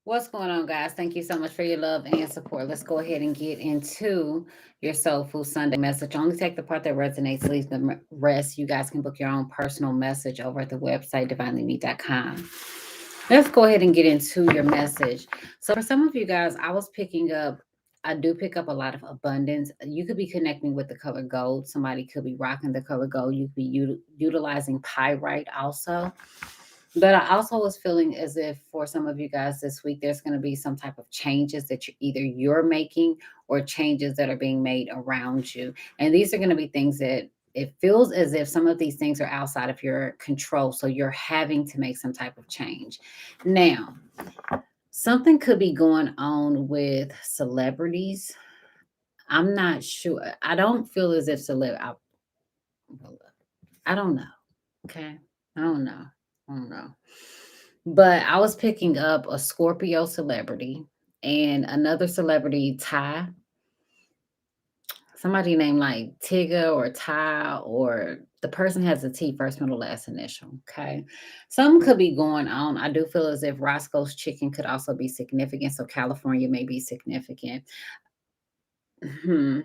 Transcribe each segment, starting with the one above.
What's going on, guys? Thank you so much for your love and support. Let's go ahead and get into your Soul Food Sunday message. Only take the part that resonates, leave the rest. You guys can book your own personal message over at the website, divinelyme.com. Let's go ahead and get into your message. So, for some of you guys, I do pick up a lot of abundance. You could be connecting with the color gold. Somebody could be rocking the color gold. You could be utilizing pyrite also. But I also was feeling as if for some of you guys this week, there's going to be some type of changes that you're making or changes that are being made around you. And these are going to be things that it feels as if some of these things are outside of your control. So you're having to make some type of change. Now, something could be going on with celebrities. I'm not sure. I don't feel as if I don't know. Okay. I don't know. I don't know. But I was picking up a Scorpio celebrity and another celebrity, Ty. Somebody named like Tigger or Ty, or the person has a T first, middle, last initial. Okay. Some could be going on. I do feel as if Roscoe's Chicken could also be significant. So California may be significant. Hmm.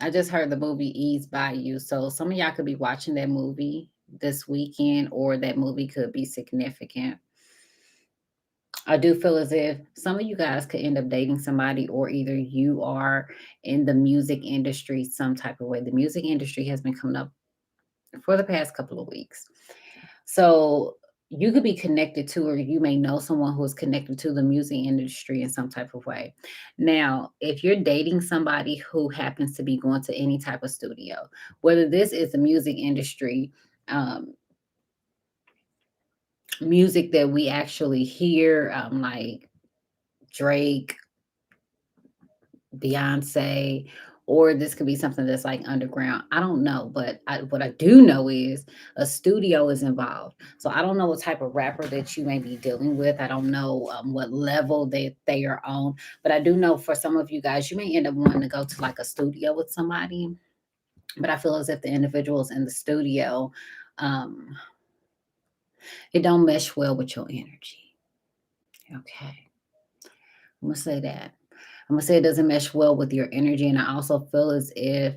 I just heard the movie Ease by You. So some of y'all could be watching that movie this weekend, or that movie could be significant. I do feel as if some of you guys could end up dating somebody, or either you are in the music industry some type of way. The music industry has been coming up for the past couple of weeks. So you could be connected to, or you may know someone who is connected to the music industry in some type of way. Now, if you're dating somebody who happens to be going to any type of studio, whether this is the music industry, um, music that we actually hear, like Drake, Beyonce, or this could be something that's like underground. I don't know, but what I do know is a studio is involved. So I don't know what type of rapper that you may be dealing with. I don't know what level they are on, but I do know for some of you guys, you may end up wanting to go to like a studio with somebody. But I feel as if the individuals in the studio, um, it don't mesh well with your energy. Okay, I'm gonna say that. I'm gonna say it doesn't mesh well with your energy, and I also feel as if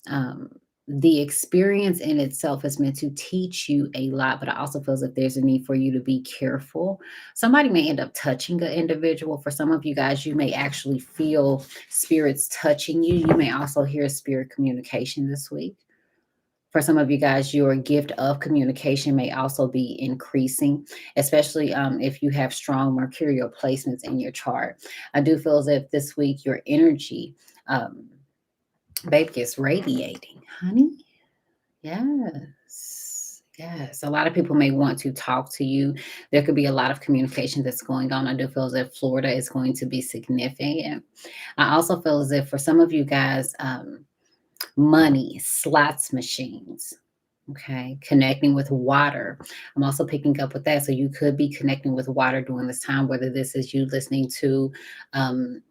um, the experience in itself is meant to teach you a lot, but I also feel as if there's a need for you to be careful. Somebody may end up touching an individual. For some of you guys, you may actually feel spirits touching you. You may also hear spirit communication this week. For some of you guys, your gift of communication may also be increasing, especially if you have strong mercurial placements in your chart. I do feel as if this week your energy, um, baby, is radiating, honey. Yes. Yes. A lot of people may want to talk to you. There could be a lot of communication that's going on. I do feel as if Florida is going to be significant. I also feel as if for some of you guys, money, slots machines. Okay, connecting with water. I'm also picking up with that. So you could be connecting with water during this time, whether this is you listening to um,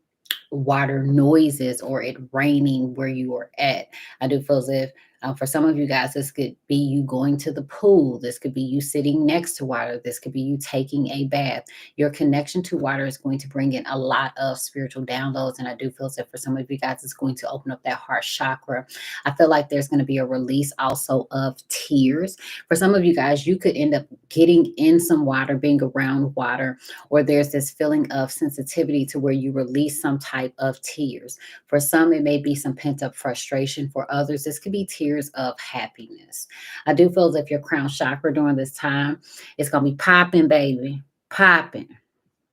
water noises or it raining where you are at. I do feel as if for some of you guys, this could be you going to the pool. This could be you sitting next to water. This could be you taking a bath. Your connection to water is going to bring in a lot of spiritual downloads. And I do feel as if for some of you guys, it's going to open up that heart chakra. I feel like there's going to be a release also of tears. For some of you guys, you could end up getting in some water, being around water, or there's this feeling of sensitivity to where you release some type of tears. For some, it may be some pent up frustration. For others, this could be tears of happiness. I do feel as if your crown chakra during this time is going to be popping, baby, popping.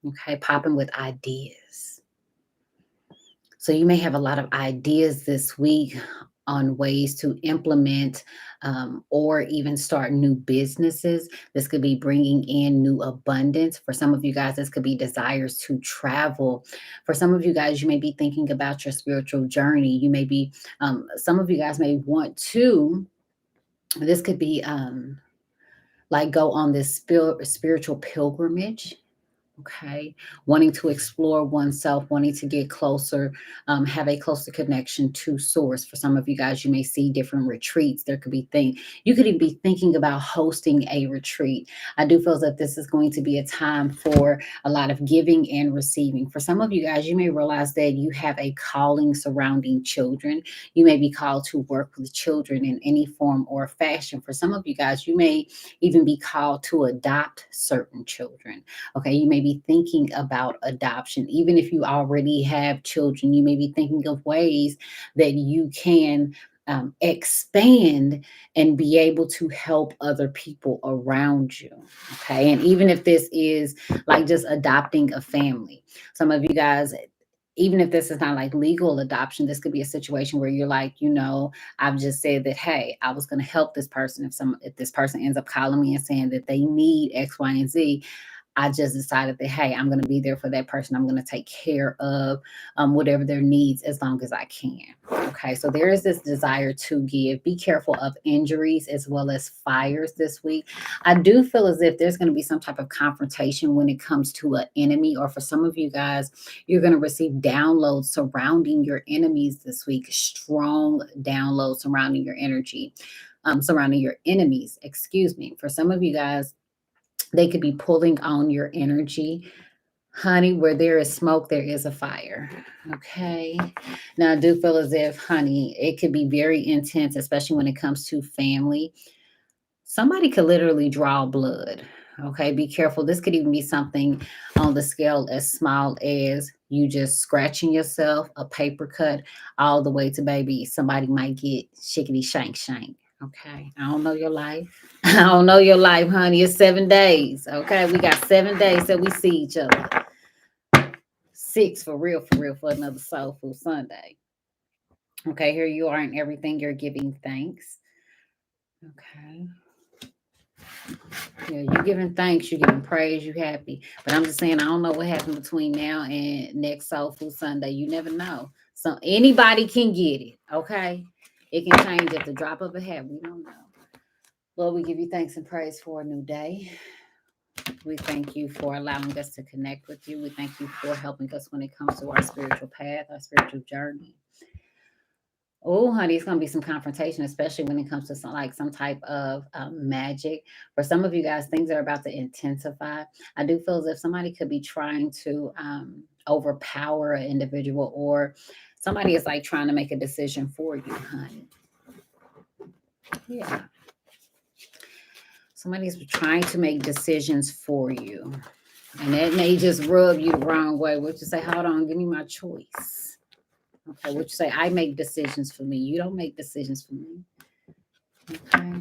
Okay, popping with ideas. So you may have a lot of ideas this week on ways to implement or even start new businesses. This could be bringing in new abundance. For some of you guys, this could be desires to travel. For some of you guys, you may be thinking about your spiritual journey. You may be, some of you guys may want to, this could be like go on this spiritual pilgrimage. Okay, wanting to explore oneself, wanting to get closer, have a closer connection to source. For some of you guys, you may see different retreats. There could be things you could even be thinking about hosting a retreat. I do feel that this is going to be a time for a lot of giving and receiving. For some of you guys, you may realize that you have a calling surrounding children. You may be called to work with children in any form or fashion. For some of you guys, you may even be called to adopt certain children. Okay, you may be thinking about adoption. Even if you already have children, you may be thinking of ways that you can expand and be able to help other people around you. Okay, and even if this is like just adopting a family, some of you guys, even if this is not like legal adoption, this could be a situation where you're like, I've just said that, hey, I was going to help this person. If this person ends up calling me and saying that they need X, Y, and Z, I just decided that, hey, I'm going to be there for that person. I'm going to take care of whatever their needs as long as I can. Okay, so there is this desire to give. Be careful of injuries as well as fires this week. I do feel as if there's going to be some type of confrontation when it comes to an enemy, or for some of you guys, you're going to receive downloads surrounding your enemies this week. Strong downloads surrounding your energy, surrounding your enemies. Excuse me. For some of you guys, they could be pulling on your energy. Honey, where there is smoke, there is a fire. Okay. Now, I do feel as if, honey, it could be very intense, especially when it comes to family. Somebody could literally draw blood. Okay. Be careful. This could even be something on the scale as small as you just scratching yourself, a paper cut, all the way to baby. Somebody might get shickety shank shank. Okay. I don't know your life. I don't know your life, honey. It's 7 days. Okay. We got 7 days that we see each other. 6 for real, for another Soul Food Sunday. Okay. Here you are in everything. You're giving thanks. Okay. Yeah, you're giving thanks, you're giving praise, you happy. But I'm just saying, I don't know what happened between now and next Soul Food Sunday. You never know. So anybody can get it. Okay. It can change at the drop of a hat. We don't know. Lord, we give you thanks and praise for a new day. We thank you for allowing us to connect with you. We thank you for helping us when it comes to our spiritual path, our spiritual journey. Oh, honey, it's gonna be some confrontation, especially when it comes to some type of magic. For some of you guys, things are about to intensify. I do feel as if somebody could be trying to overpower an individual, or somebody is like trying to make a decision for you, honey. Yeah, somebody's trying to make decisions for you, and that may just rub you the wrong way. What you say? Hold on, give me my choice. Okay, what you say? I make decisions for me. You don't make decisions for me. Okay.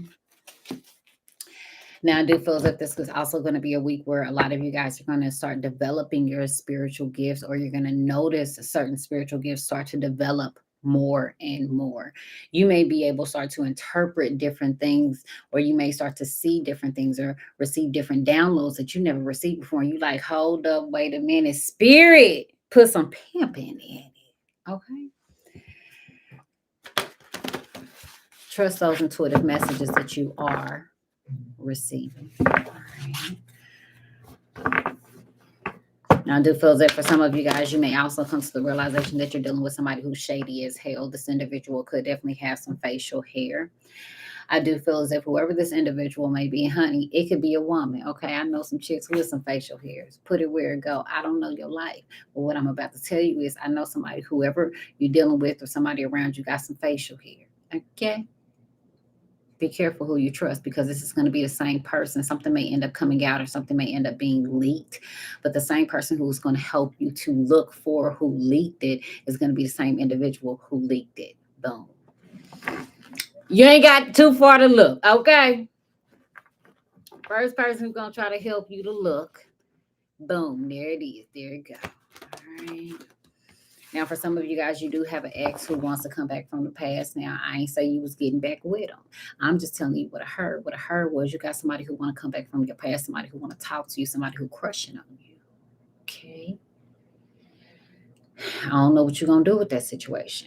Now, I do feel as if this is also going to be a week where a lot of you guys are going to start developing your spiritual gifts, or you're going to notice certain spiritual gifts start to develop more and more. You may be able to start to interpret different things, or you may start to see different things or receive different downloads that you never received before. And you like, hold up, wait a minute, spirit, put some pimping in it. Okay. Trust those intuitive messages that you are receiving. All right. Now, I do feel that for some of you guys, you may also come to the realization that you're dealing with somebody who's shady as hell. This individual could definitely have some facial hair. I do feel as if whoever this individual may be, honey, it could be a woman. Okay, I know some chicks with some facial hairs. Put it where it go. I don't know your life, but what I'm about to tell you is, I know somebody, whoever you're dealing with, or somebody around you, got some facial hair. Okay. Be careful who you trust, because this is going to be the same person. Something may end up coming out, or something may end up being leaked, but the same person who's going to help you to look for who leaked it is going to be the same individual who leaked it. Boom. You ain't got too far to look. Okay. First person who's going to try to help you to look. Boom. There it is. There you go. All right. Now, for some of you guys, you do have an ex who wants to come back from the past. Now, I ain't say you was getting back with them. I'm just telling you what I heard. What I heard was you got somebody who want to come back from your past, somebody who want to talk to you, somebody who crushing on you. Okay. I don't know what you're going to do with that situation.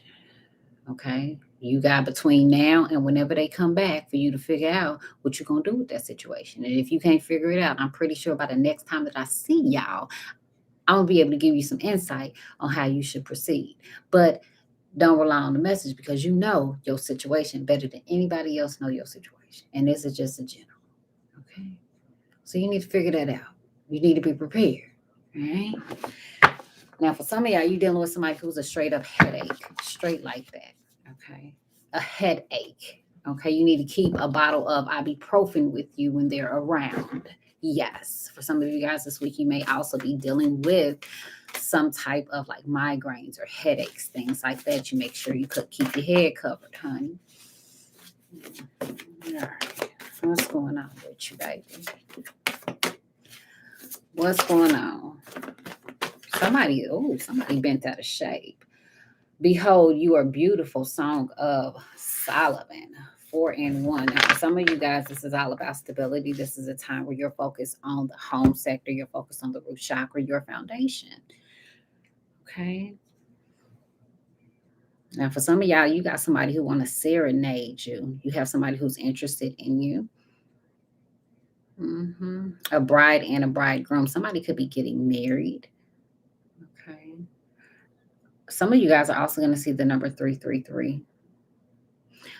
Okay. You got between now and whenever they come back for you to figure out what you're going to do with that situation. And if you can't figure it out, I'm pretty sure by the next time that I see y'all, I'm going to be able to give you some insight on how you should proceed. But don't rely on the message because you know your situation better than anybody else know your situation. And this is just a general. Okay. So you need to figure that out. You need to be prepared. All right. Now, for some of y'all, you dealing with somebody who's a straight up headache, straight like that. Okay. A headache. Okay. You need to keep a bottle of ibuprofen with you when they're around. Yes. For some of you guys this week, you may also be dealing with some type of like migraines or headaches, things like that. You make sure you could keep your head covered, honey. All right. What's going on with you, baby? What's going on? Somebody bent out of shape. Behold, you are beautiful, Song of Solomon. 4 and 1. Now, for some of you guys, this is all about stability. This is a time where you're focused on the home sector, you're focused on the root chakra, your foundation. Okay. Now, for some of y'all, you got somebody who want to serenade you. You have somebody who's interested in you. A bride and a bridegroom. Somebody could be getting married. Okay. Some of you guys are also going to see the number 333.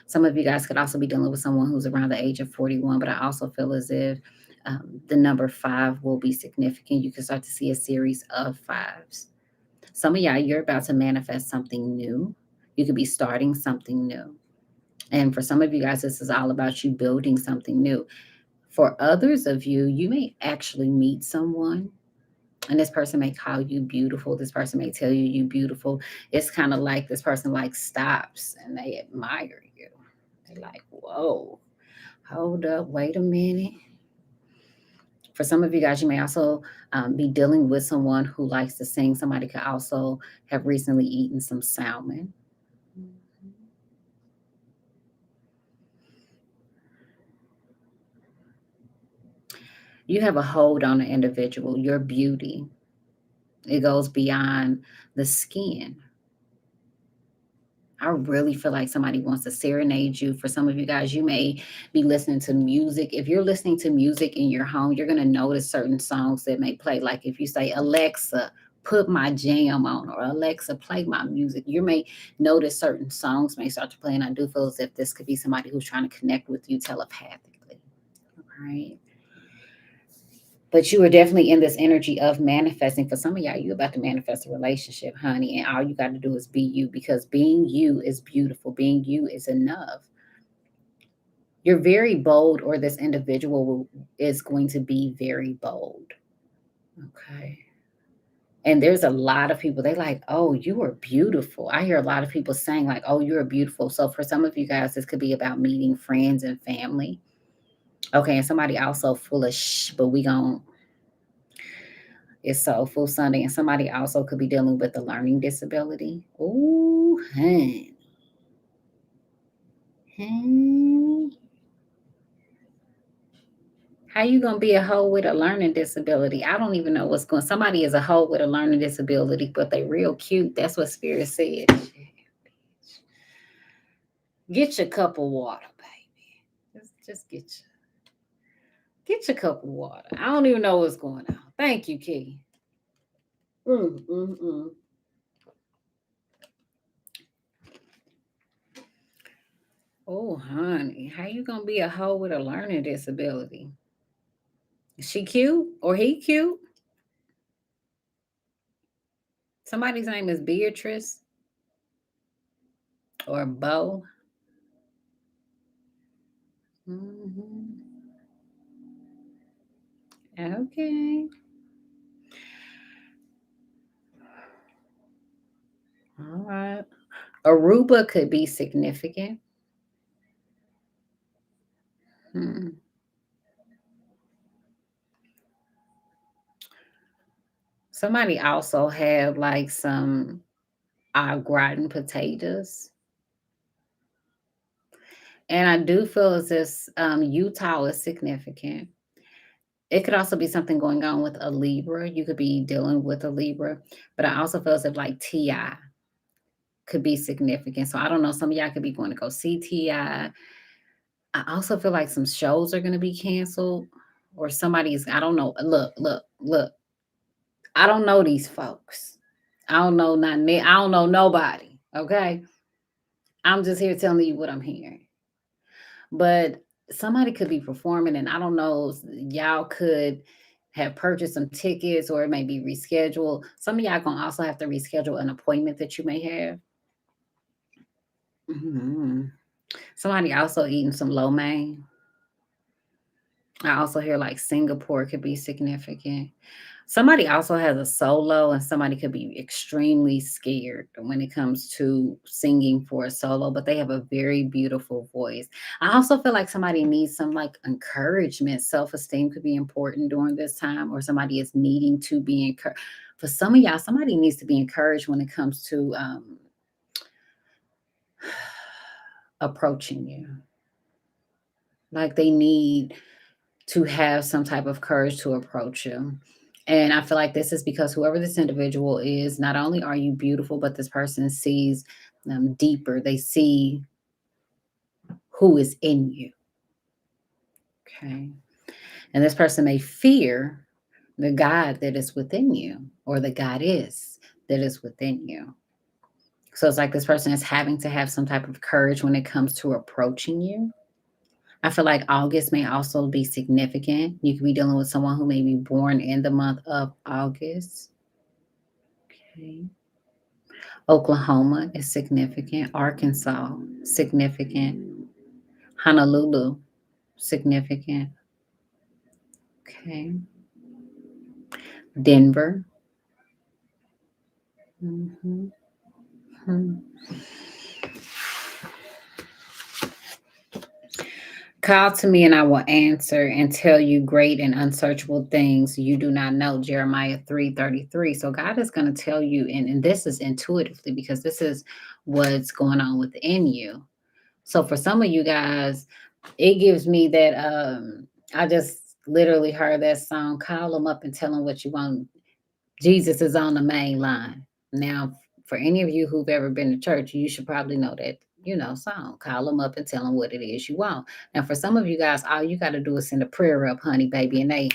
Some of you guys could also be dealing with someone who's around the age of 41, but I also feel as if the number 5 will be significant. You can start to see a series of 5s. Some of y'all, you're about to manifest something new. You could be starting something new. And for some of you guys, this is all about you building something new. For others of you, you may actually meet someone and this person may call you beautiful. This person may tell you you're beautiful. It's kind of like this person like stops and they admire you. They're like, whoa, hold up, wait a minute. For some of you guys, you may also be dealing with someone who likes to sing. Somebody could also have recently eaten some salmon. You have a hold on an individual, your beauty. It goes beyond the skin. I really feel like somebody wants to serenade you. For some of you guys, you may be listening to music. If you're listening to music in your home, you're going to notice certain songs that may play. Like if you say, Alexa, put my jam on, or Alexa, play my music, you may notice certain songs may start to play. And I do feel as if this could be somebody who's trying to connect with you telepathically. All right. But you are definitely in this energy of manifesting. For some of y'all, you're about to manifest a relationship, honey. And all you got to do is be you, because being you is beautiful. Being you is enough. You're very bold, or this individual is going to be very bold. Okay. And there's a lot of people, they like, oh, you are beautiful. I hear a lot of people saying, like, oh, you're beautiful. So for some of you guys, this could be about meeting friends and family. Okay. And somebody also full of but we going to. It's Soulful Sunday, and somebody also could be dealing with a learning disability. Ooh, honey. Honey. How you gonna be a hoe with a learning disability? I don't even know what's going. Somebody is a hoe with a learning disability, but they real cute. That's what Spirit said. Get your cup of water, baby. Just get your cup of water. I don't even know what's going on. Thank you, Key. Mm, mm, mm. Oh, honey, how you gonna be a hoe with a learning disability? Is she cute or he cute? Somebody's name is Beatrice or Bo. Mm-hmm. Okay. All right. Aruba could be significant. Hmm. Somebody also have like some au gratin potatoes. And I do feel as if Utah is significant. It could also be something going on with a Libra. You could be dealing with a Libra. But I also feel as if like T.I. could be significant. So I don't know. Some of y'all could be going to go see Ti. I also feel like some shows are going to be canceled, or somebody's. I don't know. Look, look, look. I don't know these folks. I don't know not me. I don't know nobody. Okay, I'm just here telling you what I'm hearing. But somebody could be performing, and I don't know. Y'all could have purchased some tickets, or it may be rescheduled. Some of y'all gonna also have to reschedule an appointment that you may have. Mhm. Somebody also eating some lo mein. I also hear like Singapore could be significant. Somebody also has a solo, and somebody could be extremely scared when it comes to singing for a solo, but they have a very beautiful voice. I also feel like somebody needs some like encouragement. Self esteem could be important during this time, or somebody is needing to be encouraged. For some of y'all, somebody needs to be encouraged when it comes to approaching you. Like they need to have some type of courage to approach you. And I feel like this is because whoever this individual is, not only are you beautiful, but this person sees deeper. They see who is in you. Okay. And this person may fear the God that is within you, or the God is that is within you. So it's like this person is having to have some type of courage when it comes to approaching you. I feel like August may also be significant. You could be dealing with someone who may be born in the month of August. Okay. Oklahoma is significant. Arkansas, significant. Honolulu, significant. Okay. Denver. Mhm. Hmm. Call to me and I will answer and tell you great and unsearchable things you do not know. Jeremiah 3:33. So God is going to tell you, and this is intuitively because this is what's going on within you. So for some of you guys, it gives me that I just literally heard that song, call them up and tell them what you want. Jesus is on the main line. Now, for any of you who've ever been to church, you should probably know that, song. Call them up and tell them what it is you want. Now, for some of you guys, all you got to do is send a prayer up, honey, baby, and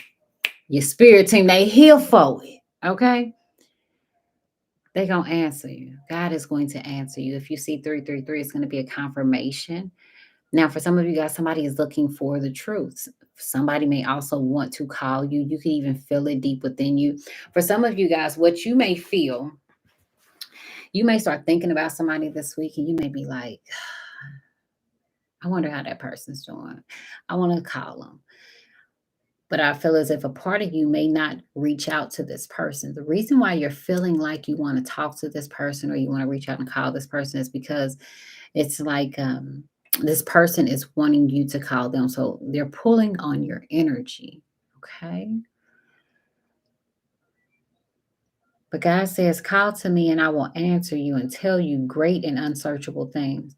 your spirit team, they here for it. Okay? They're going to answer you. God is going to answer you. If you see 333, it's going to be a confirmation. Now, for some of you guys, somebody is looking for the truth. Somebody may also want to call you. You can even feel it deep within you. For some of you guys, what you may feel, you may start thinking about somebody this week, and you may be like, I wonder how that person's doing. I want to call them. But I feel as if a part of you may not reach out to this person. The reason why you're feeling like you want to talk to this person, or you want to reach out and call this person, is because it's like this person is wanting you to call them. So they're pulling on your energy. Okay. But God says, call to me and I will answer you and tell you great and unsearchable things.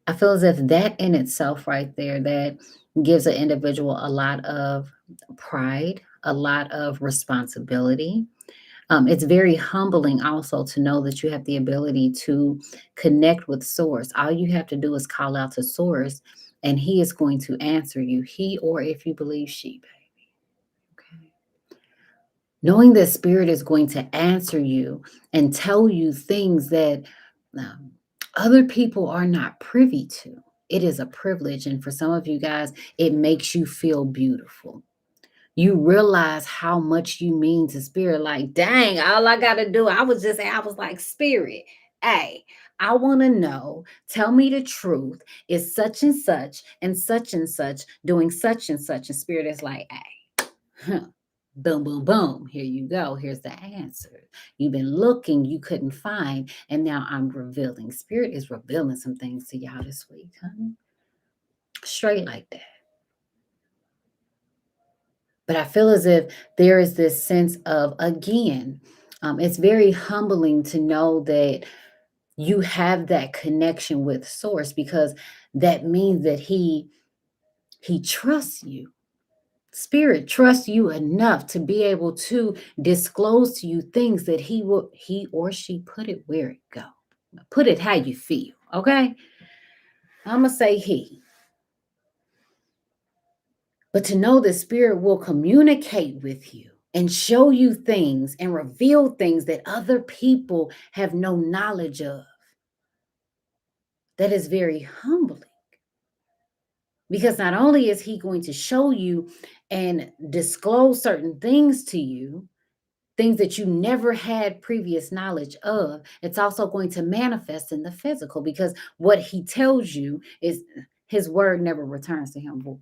I feel as if that in itself, right there, that gives an individual a lot of pride, a lot of responsibility. It's very humbling also to know that you have the ability to connect with Source. All you have to do is call out to Source, and He is going to answer you. He, or if you believe she, baby. Okay. Knowing that Spirit is going to answer you and tell you things that um, other people are not privy to. It is a privilege. And for some of you guys, it makes you feel beautiful. You realize how much you mean to Spirit. Like, dang, all I got to do, I was like, Spirit, hey, I want to know, tell me the truth. Is such and such doing such and such? And Spirit is like, hey, huh, boom, boom, boom. Here you go. Here's the answer. You've been looking, you couldn't find, and now I'm revealing. Spirit is revealing some things to y'all this week, honey. Straight like that. But I feel as if there is this sense of, again, it's very humbling to know that you have that connection with Source, because that means that He trusts you. Spirit trusts you enough to be able to disclose to you things that he or she put it where it go. Put it how you feel, okay? I'm gonna say he. But to know that spirit will communicate with you and show you things and reveal things that other people have no knowledge of, that is very humbling. Because not only is he going to show you and disclose certain things to you, things that you never had previous knowledge of, it's also going to manifest in the physical, because what he tells you is his word never returns to him void.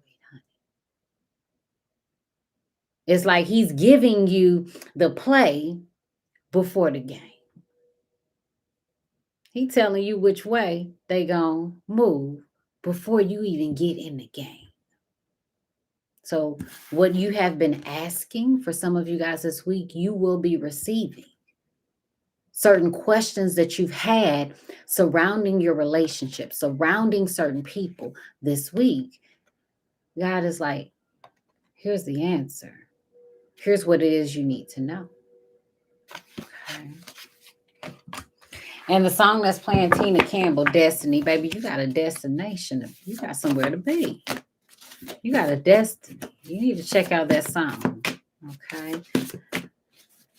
It's like he's giving you the play before the game. He telling you which way they gonna move before you even get in the game. So what you have been asking for some of you guys this week, you will be receiving. Certain questions that you've had surrounding your relationship, surrounding certain people this week, God is like, here's the answer. Here's what it is you need to know. Okay. And the song that's playing, Tina Campbell, Destiny, baby, you got a destination. You got somewhere to be. You got a destiny. You need to check out that song. Okay.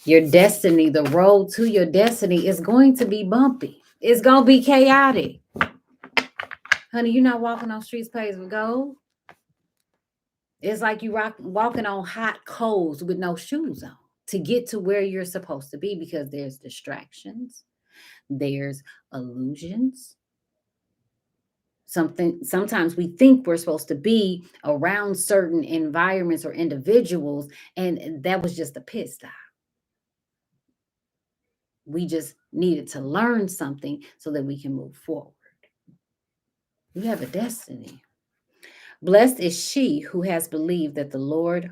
Your destiny, the road to your destiny is going to be bumpy. It's going to be chaotic. Honey, you're not walking on streets paved with gold. It's like you walking on hot coals with no shoes on to get to where you're supposed to be, because there's distractions, there's illusions. Sometimes we think we're supposed to be around certain environments or individuals, and that was just a pit stop. We just needed to learn something so that we can move forward. You have a destiny. Blessed is she who has believed that the Lord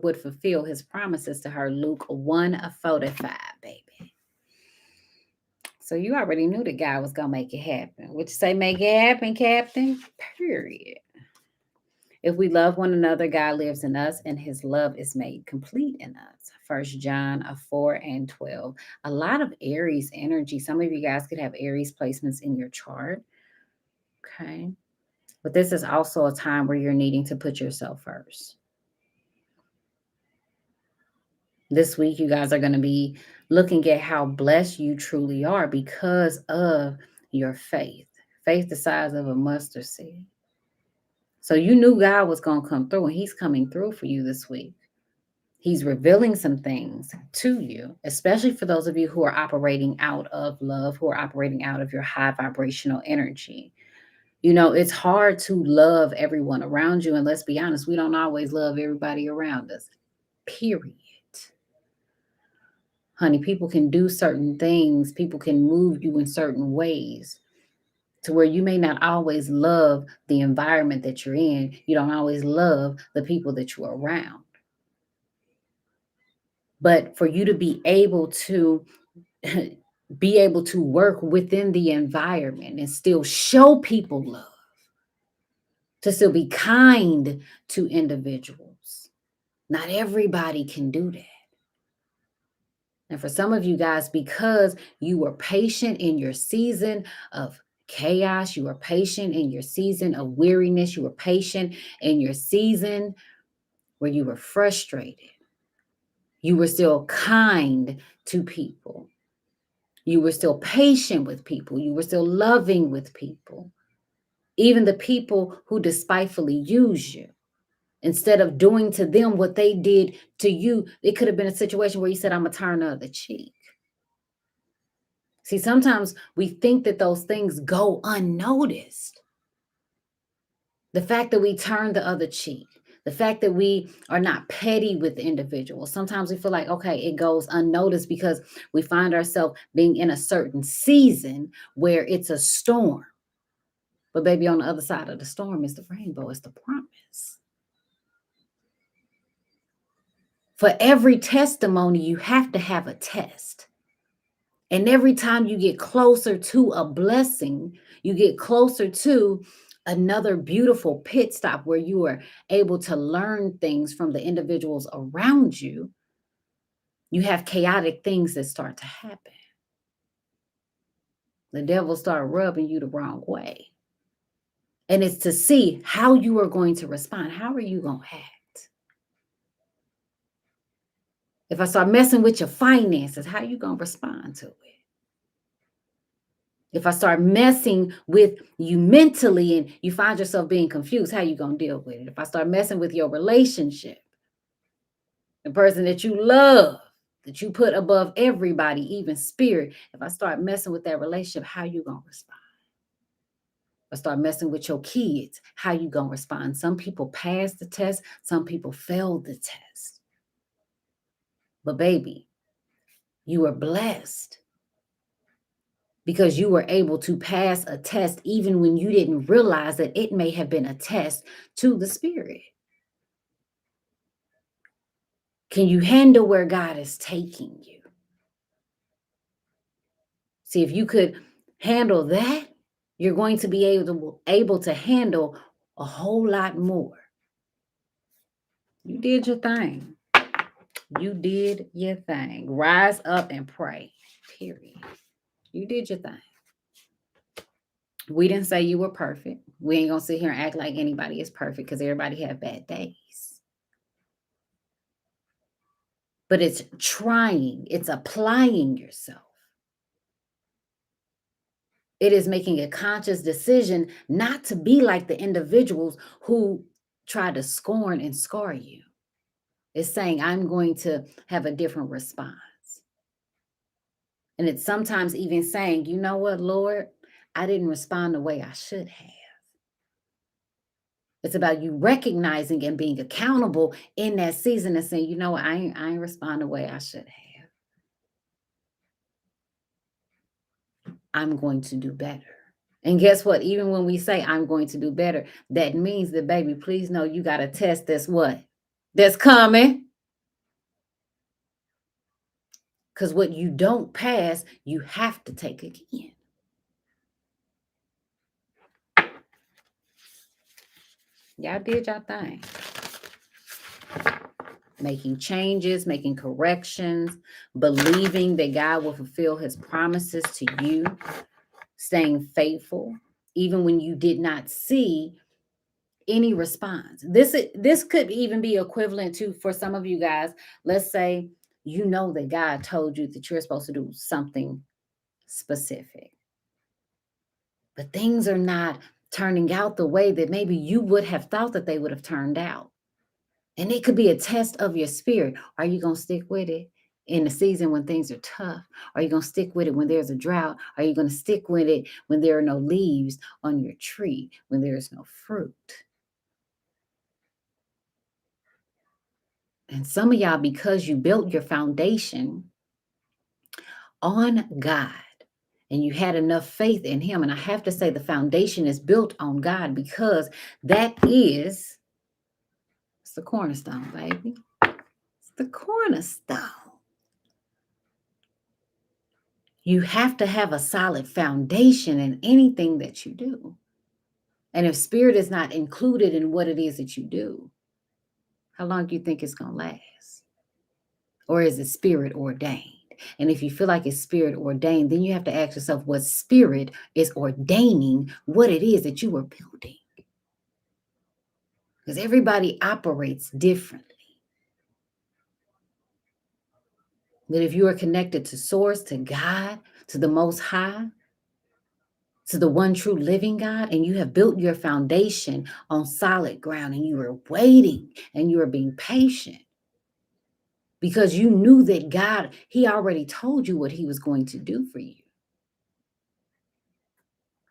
would fulfill his promises to her. Luke 1:45, baby. So you already knew that God was gonna make it happen. Would you say make it happen, Captain? Period. If we love one another, God lives in us and his love is made complete in us. 1 John 4:12. A lot of Aries energy. Some of you guys could have Aries placements in your chart. Okay. But this is also a time where you're needing to put yourself first. This week, you guys are going to be looking at how blessed you truly are because of your faith. Faith the size of a mustard seed. So you knew God was going to come through, and he's coming through for you this week. He's revealing some things to you, especially for those of you who are operating out of love, who are operating out of your high vibrational energy. You know, it's hard to love everyone around you. And let's be honest, we don't always love everybody around us, period. Honey, people can do certain things. People can move you in certain ways to where you may not always love the environment that you're in. You don't always love the people that you're around. But for you to be able to work within the environment and still show people love, to still be kind to individuals. Not everybody can do that. And for some of you guys, because you were patient in your season of chaos, you were patient in your season of weariness, you were patient in your season where you were frustrated, you were still kind to people. You were still patient with people. You were still loving with people. Even the people who despitefully use you. Instead of doing to them what they did to you, it could have been a situation where you said, I'm going to turn the other cheek. See, sometimes we think that those things go unnoticed. The fact that we turn the other cheek, the fact that we are not petty with individuals. Sometimes we feel like, okay, it goes unnoticed because we find ourselves being in a certain season where it's a storm. But baby, on the other side of the storm is the rainbow, it's the promise. For every testimony, you have to have a test. And every time you get closer to a blessing, you get closer to another beautiful pit stop where you are able to learn things from the individuals around you, you have chaotic things that start to happen. The devil start rubbing you the wrong way. And it's to see how you are going to respond. How are you going to act? If I start messing with your finances, how are you going to respond to it? If I start messing with you mentally and you find yourself being confused, how are you going to deal with it? If I start messing with your relationship, the person that you love, that you put above everybody, even spirit, if I start messing with that relationship, how are you going to respond? If I start messing with your kids, how you going to respond? Some people pass the test, some people fail the test. But baby, you are blessed because you were able to pass a test even when you didn't realize that it may have been a test to the spirit. Can you handle where God is taking you? See, if you could handle that, you're going to be able to handle a whole lot more. You did your thing. You did your thing. Rise up and pray. Period. You did your thing. We didn't say you were perfect. We ain't gonna sit here and act like anybody is perfect because everybody have bad days. But it's trying, it's applying yourself. It is making a conscious decision not to be like the individuals who try to scorn and scar you. It's saying, I'm going to have a different response. And it's sometimes even saying, you know what, Lord, I didn't respond the way I should have. It's about you recognizing and being accountable in that season and saying, you know what, I ain't respond the way I should have. I'm going to do better. And guess what? Even when we say I'm going to do better, that means that, baby, please know you got a test that's what? That's coming. Because what you don't pass, you have to take again. Y'all did y'all thing. Making changes, making corrections, believing that God will fulfill his promises to you, staying faithful, even when you did not see any response. This could even be equivalent to, for some of you guys, let's say you know that God told you that you're supposed to do something specific, but things are not turning out the way that maybe you would have thought that they would have turned out. And it could be a test of your spirit. Are you going to stick with it in the season when things are tough? Are you going to stick with it when there's a drought? Are you going to stick with it when there are no leaves on your tree, when there is no fruit? And some of y'all, because you built your foundation on God and you had enough faith in him, and I have to say the foundation is built on God because that is, it's the cornerstone, baby. It's the cornerstone. You have to have a solid foundation in anything that you do. And if spirit is not included in what it is that you do, how long do you think it's going to last? Or is it spirit ordained? And if you feel like it's spirit ordained, then you have to ask yourself what spirit is ordaining what it is that you are building. Because everybody operates differently. But if you are connected to source, to God, to the Most High, to the one true living God, and you have built your foundation on solid ground, and you are waiting and you are being patient because you knew that God, he already told you what he was going to do for you.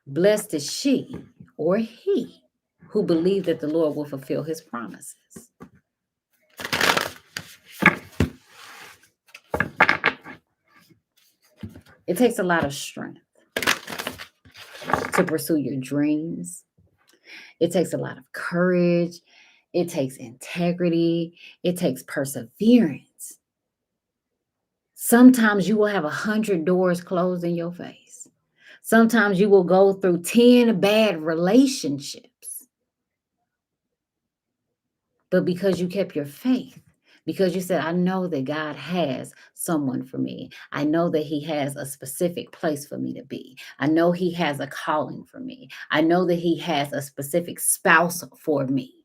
Blessed is she or he who believed that the Lord will fulfill his promises. It takes a lot of strength to pursue your dreams. It takes a lot of courage. It takes integrity. It takes perseverance. Sometimes you will have 100 doors closed in your face. Sometimes you will go through 10 bad relationships, but because you kept your faith, because you said, I know that God has someone for me. I know that He has a specific place for me to be. I know He has a calling for me. I know that He has a specific spouse for me,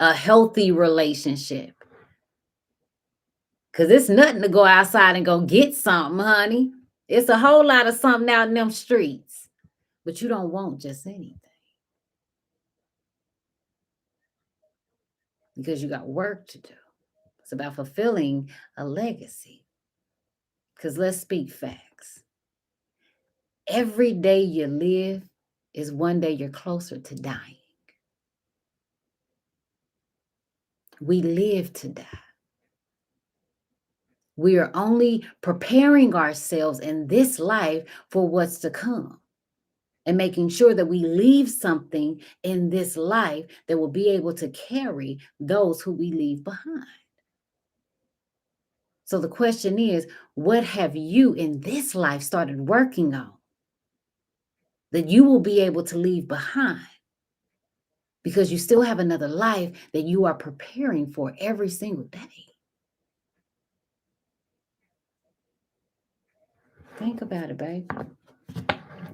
a healthy relationship. Because it's nothing to go outside and go get something, honey. It's a whole lot of something out in them streets, but you don't want just anything because you got work to do. It's about fulfilling a legacy. Because let's speak facts. Every day you live is one day you're closer to dying. We live to die. We are only preparing ourselves in this life for what's to come and making sure that we leave something in this life that will be able to carry those who we leave behind. So the question is, what have you in this life started working on that you will be able to leave behind? Because you still have another life that you are preparing for every single day. Think about it, baby.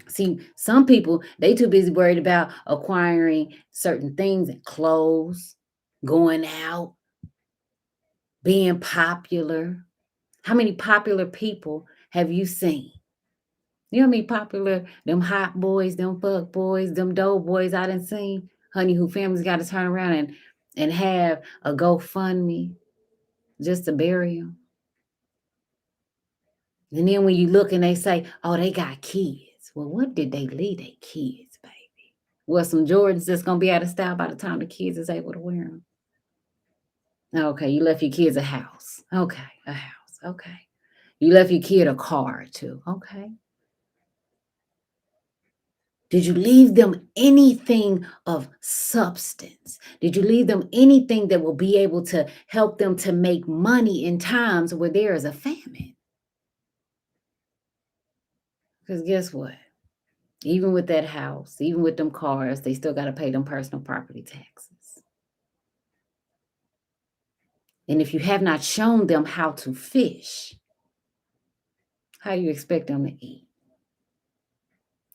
See, some people, they too busy worried about acquiring certain things and clothes, going out, being popular. How many popular people have you seen? You know how many popular, them hot boys, them fuck boys, them dope boys I done seen? Honey, who families got to turn around and have a GoFundMe just to bury them. And then when you look and they say, oh, they got kids. Well, what did they leave their kids, baby? Well, some Jordans that's going to be out of style by the time the kids is able to wear them. Okay, you left your kids a house. Okay, a house. Okay. You left your kid a car too. Okay. Did you leave them anything of substance? Did you leave them anything that will be able to help them to make money in times where there is a famine? Because guess what? Even with that house, even with them cars, they still got to pay them personal property taxes. And if you have not shown them how to fish, how do you expect them to eat?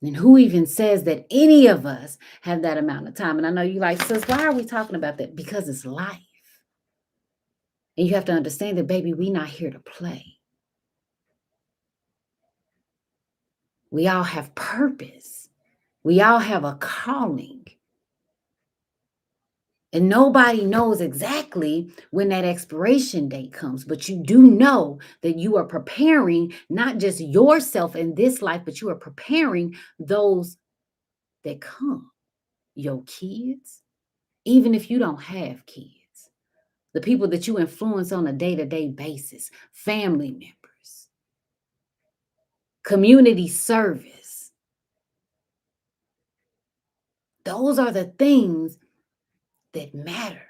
And who even says that any of us have that amount of time? And I know you like, sis, why are we talking about that? Because it's life. And you have to understand that, baby, we're not here to play. We all have purpose. We all have a calling. And nobody knows exactly when that expiration date comes, but you do know that you are preparing not just yourself in this life, but you are preparing those that come, your kids, even if you don't have kids, the people that you influence on a day-to-day basis, family members, community service. Those are the things that matter.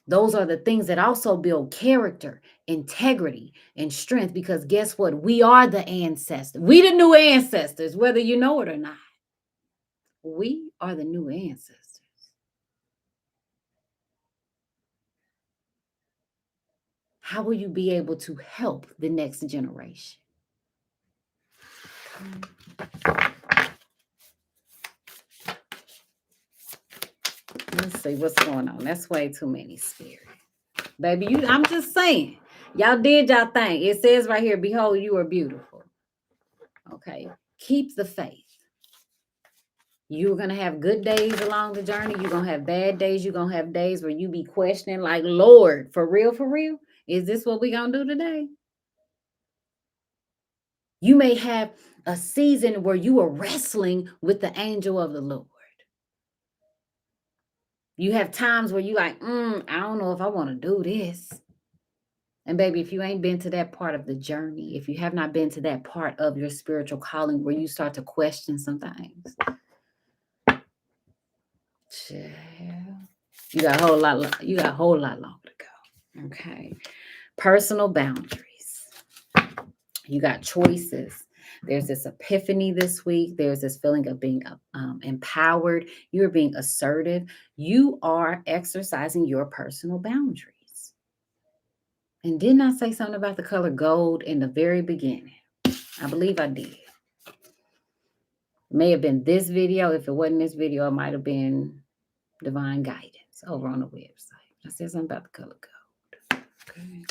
Those are the things that also build character, integrity, and strength. Because guess what? We are the ancestors. We the new ancestors, whether you know it or not. We are the new ancestors. How will you be able to help the next generation? Let's see what's going on. That's way too many spirits. Baby, I'm just saying. Y'all did y'all thing. It says right here, behold, you are beautiful. Okay. Keep the faith. You're going to have good days along the journey. You're going to have bad days. You're going to have days where you be questioning like, Lord, for real, for real? Is this what we going to do today? You may have a season where you are wrestling with the angel of the Lord. You have times where you like, I don't know if I want to do this. And baby, if you ain't been to that part of the journey, if you have not been to that part of your spiritual calling where you start to question some things, you got a whole lot longer to go. Okay. Personal boundaries. You got choices There's this epiphany this week. There's this feeling of being empowered. You're being assertive. You are exercising your personal boundaries. And didn't I say something about the color gold in the very beginning? I believe I did. It may have been this video. If it wasn't this video, it might have been Divine Guidance over on the website. I said something about the color gold. Okay.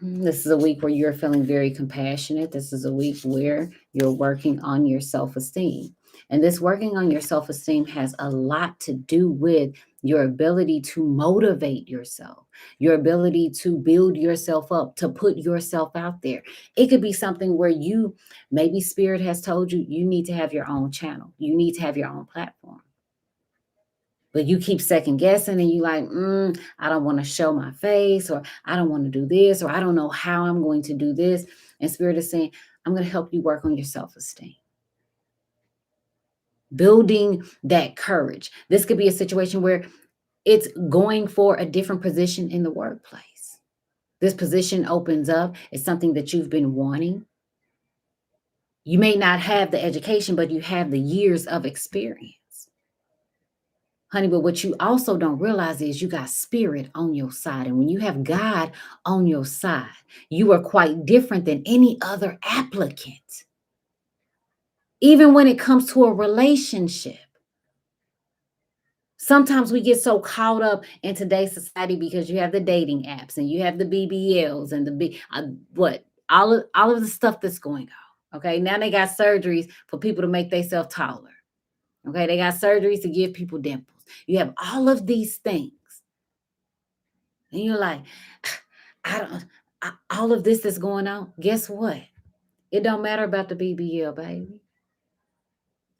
This is a week where you're feeling very compassionate. This is a week where you're working on your self-esteem. And this working on your self-esteem has a lot to do with your ability to motivate yourself, your ability to build yourself up, to put yourself out there. It could be something where maybe Spirit has told you, you need to have your own channel. You need to have your own platform. But you keep second guessing and you like, I don't want to show my face, or I don't want to do this, or I don't know how I'm going to do this. And Spirit is saying, I'm going to help you work on your self-esteem. Building that courage. This could be a situation where it's going for a different position in the workplace. This position opens up. It's something that you've been wanting. You may not have the education, but you have the years of experience. Honey, but what you also don't realize is you got Spirit on your side. And when you have God on your side, you are quite different than any other applicant. Even when it comes to a relationship. Sometimes we get so caught up in today's society because you have the dating apps and you have the BBLs and all of the stuff that's going on. Okay, now they got surgeries for people to make themselves taller. Okay, they got surgeries to give people dimples. You have all of these things. And you're like, all of this is going on. Guess what? It don't matter about the BBL, baby.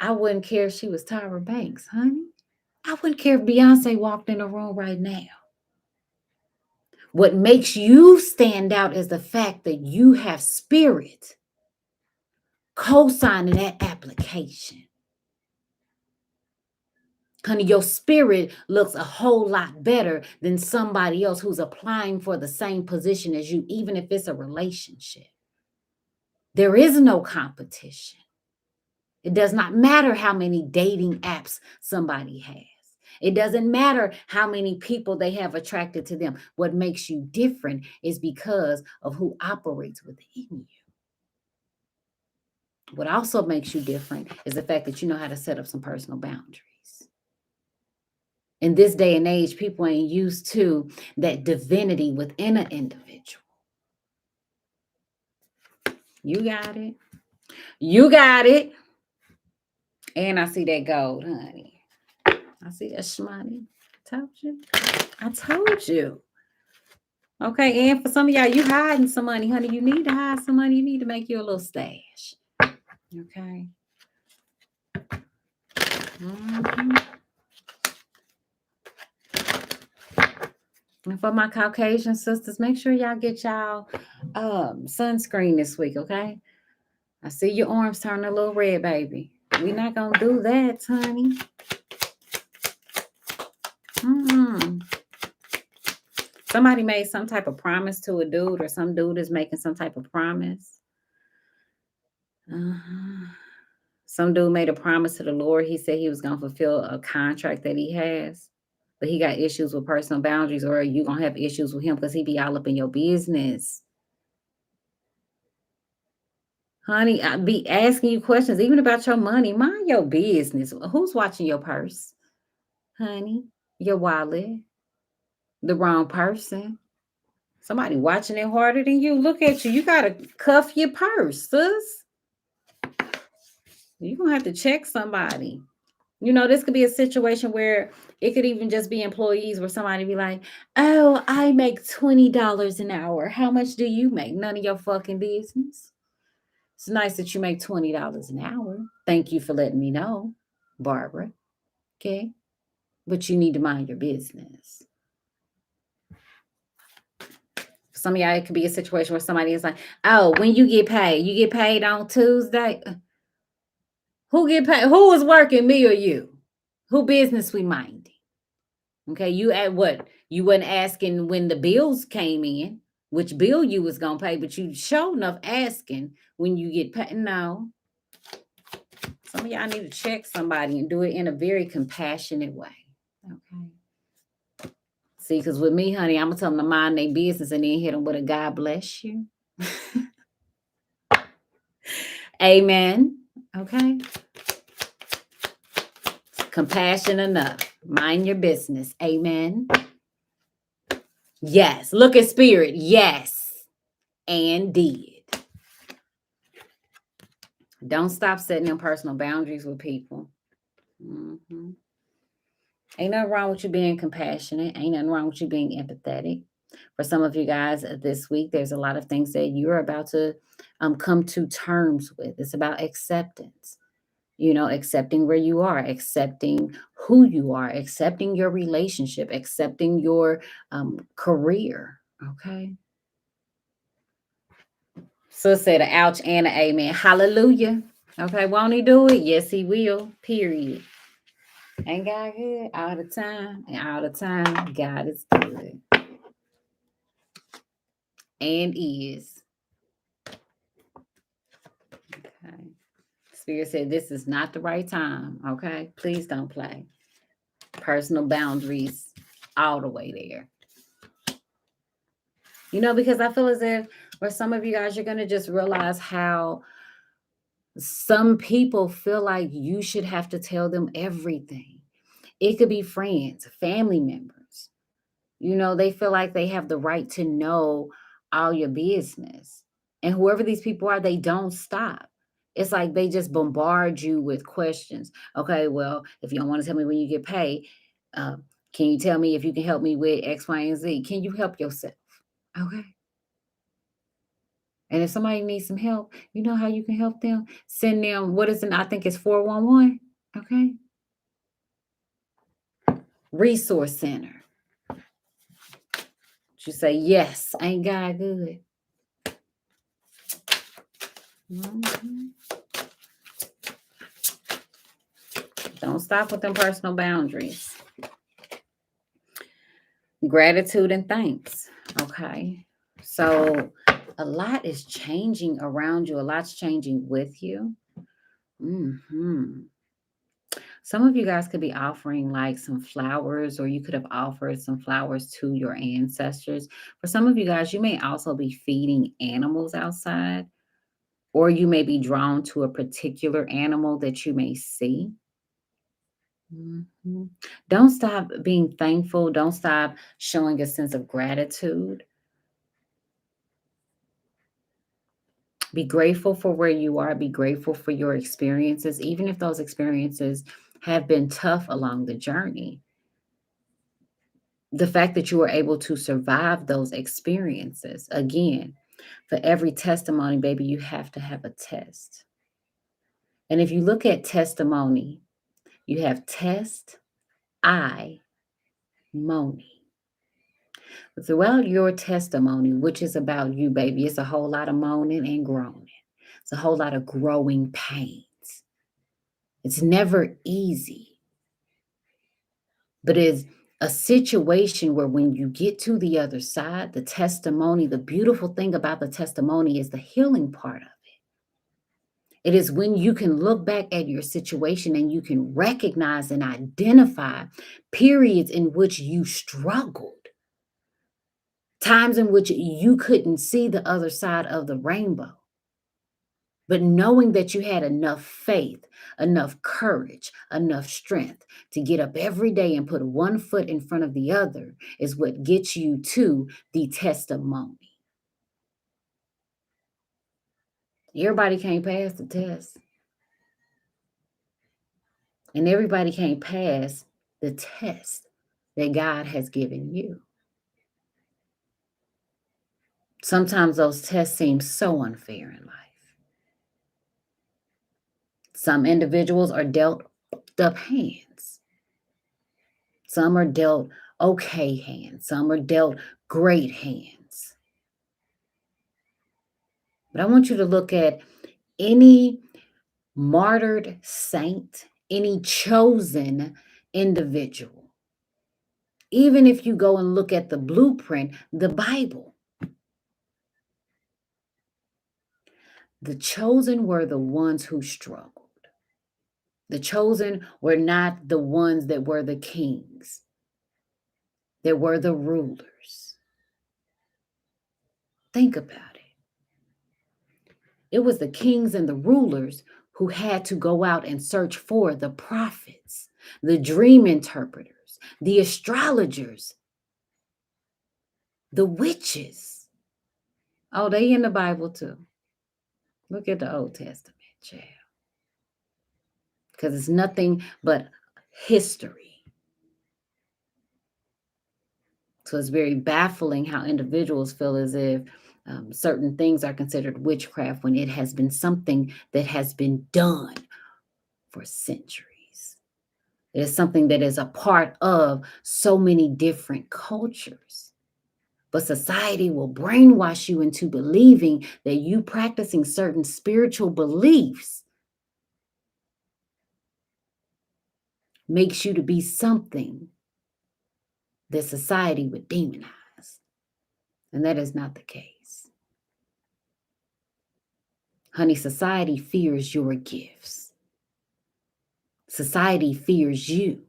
I wouldn't care if she was Tyra Banks, honey. I wouldn't care if Beyonce walked in the room right now. What makes you stand out is the fact that you have Spirit co-signing that application. Honey, your Spirit looks a whole lot better than somebody else who's applying for the same position as you, even if it's a relationship. There is no competition. It does not matter how many dating apps somebody has. It doesn't matter how many people they have attracted to them. What makes you different is because of who operates within you. What also makes you different is the fact that you know how to set up some personal boundaries. In this day and age, people ain't used to that divinity within an individual. You got it. You got it. And I see that gold, honey. I see that shmoney. I told you. Okay, and for some of y'all, you hiding some money, honey. You need to hide some money. You need to make you a little stash. Okay. And for my Caucasian sisters, make sure y'all get y'all sunscreen this week, okay? I see your arms turning a little red, baby. We're not going to do that, honey. Somebody made some type of promise to a dude, or some dude is making some type of promise. Some dude made a promise to the Lord. He said he was going to fulfill a contract that he has, but he got issues with personal boundaries, or you going to have issues with him because he be all up in your business. Honey, I be asking you questions, even about your money. Mind your business. Who's watching your purse? Honey, your wallet. The wrong person. Somebody watching it harder than you. Look at you. You got to cuff your purse, sis. You're going to have to check somebody. You know, this could be a situation where it could even just be employees where somebody be like, oh, I make $20 an hour. How much do you make? None of your fucking business. It's nice that you make $20 an hour. Thank you for letting me know, Barbara. Okay. But you need to mind your business. Some of y'all, it could be a situation where somebody is like, oh, when you get paid on Tuesday. Who get paid? Who is working, me or you? Who business we minding? Okay, you at what? You wasn't asking when the bills came in. which bill you was gonna pay, but you sure enough asking when you get paid. No, some of y'all need to check somebody and do it in a very compassionate way. Okay. See, because with me, honey, I'm gonna tell them to mind their business and then hit them with a God bless you. Amen. Okay. Compassion enough. Mind your business. Amen. Yes. Look at spirit. Yes. And did. Don't stop setting them personal boundaries with people. Mm-hmm. Ain't nothing wrong with you being compassionate. Ain't nothing wrong with you being empathetic. For some of you guys this week, there's a lot of things that you're about to come to terms with. It's about acceptance. Accepting where you are, accepting who you are, accepting your relationship, accepting your career. Okay. So said an ouch and an amen. Hallelujah. Okay. Won't he do it? Yes, he will. Period. Ain't God good all the time? And all the time, God is good. And is. Okay. Spirit said this is not the right time. Okay. Please don't play. Personal boundaries all the way there. Because I feel as if for some of you guys, you're going to just realize how some people feel like you should have to tell them everything. It could be friends, family members. They feel like they have the right to know all your business. And whoever these people are, they don't stop. It's like they just bombard you with questions. Okay, well, if you don't want to tell me when you get paid, uh, can you tell me if you can help me with X, Y, and Z? Can you help yourself? Okay. And if somebody needs some help, you know how you can help them? Send them, what is it? I think it's 411. Okay. Resource Center. You say, yes, ain't God good? Mm-hmm. Don't stop with them personal boundaries. Gratitude and thanks. Okay. So a lot is changing around you. A lot's changing with you. Mm-hmm. Some of you guys could be offering like some flowers, or you could have offered some flowers to your ancestors. For some of you guys, you may also be feeding animals outside, or you may be drawn to a particular animal that you may see. Mhm. Don't stop being thankful. Don't stop showing a sense of gratitude. Be grateful for where you are. Be grateful for your experiences, even if those experiences have been tough along the journey. The fact that you were able to survive those experiences. Again, for every testimony, baby, you have to have a test. And if you look at testimony, you have test, I, Moni. Throughout your testimony, which is about you, baby, it's a whole lot of moaning and groaning. It's a whole lot of growing pains. It's never easy, but it's a situation where when you get to the other side, the testimony, the beautiful thing about the testimony is the healing part of it. It is when you can look back at your situation and you can recognize and identify periods in which you struggled, times in which you couldn't see the other side of the rainbow. But knowing that you had enough faith, enough courage, enough strength to get up every day and put one foot in front of the other is what gets you to the testimony. Everybody can't pass the test. And everybody can't pass the test that God has given you. Sometimes those tests seem so unfair in life. Some individuals are dealt up hands. Some are dealt okay hands. Some are dealt great hands. But I want you to look at any martyred saint, any chosen individual. Even if you go and look at the blueprint, the Bible, The chosen were the ones who struggled. The chosen were not the ones that were the kings, that were the rulers. Think about it. It was the kings and the rulers who had to go out and search for the prophets, the dream interpreters, the astrologers, the witches. Oh, they in the Bible too. Look at the Old Testament, child. Because it's nothing but history. So it's very baffling how individuals feel as if certain things are considered witchcraft when it has been something that has been done for centuries. It is something that is a part of so many different cultures. But society will brainwash you into believing that you practicing certain spiritual beliefs makes you to be something that society would demonize. And that is not the case. Honey, society fears your gifts. Society fears you.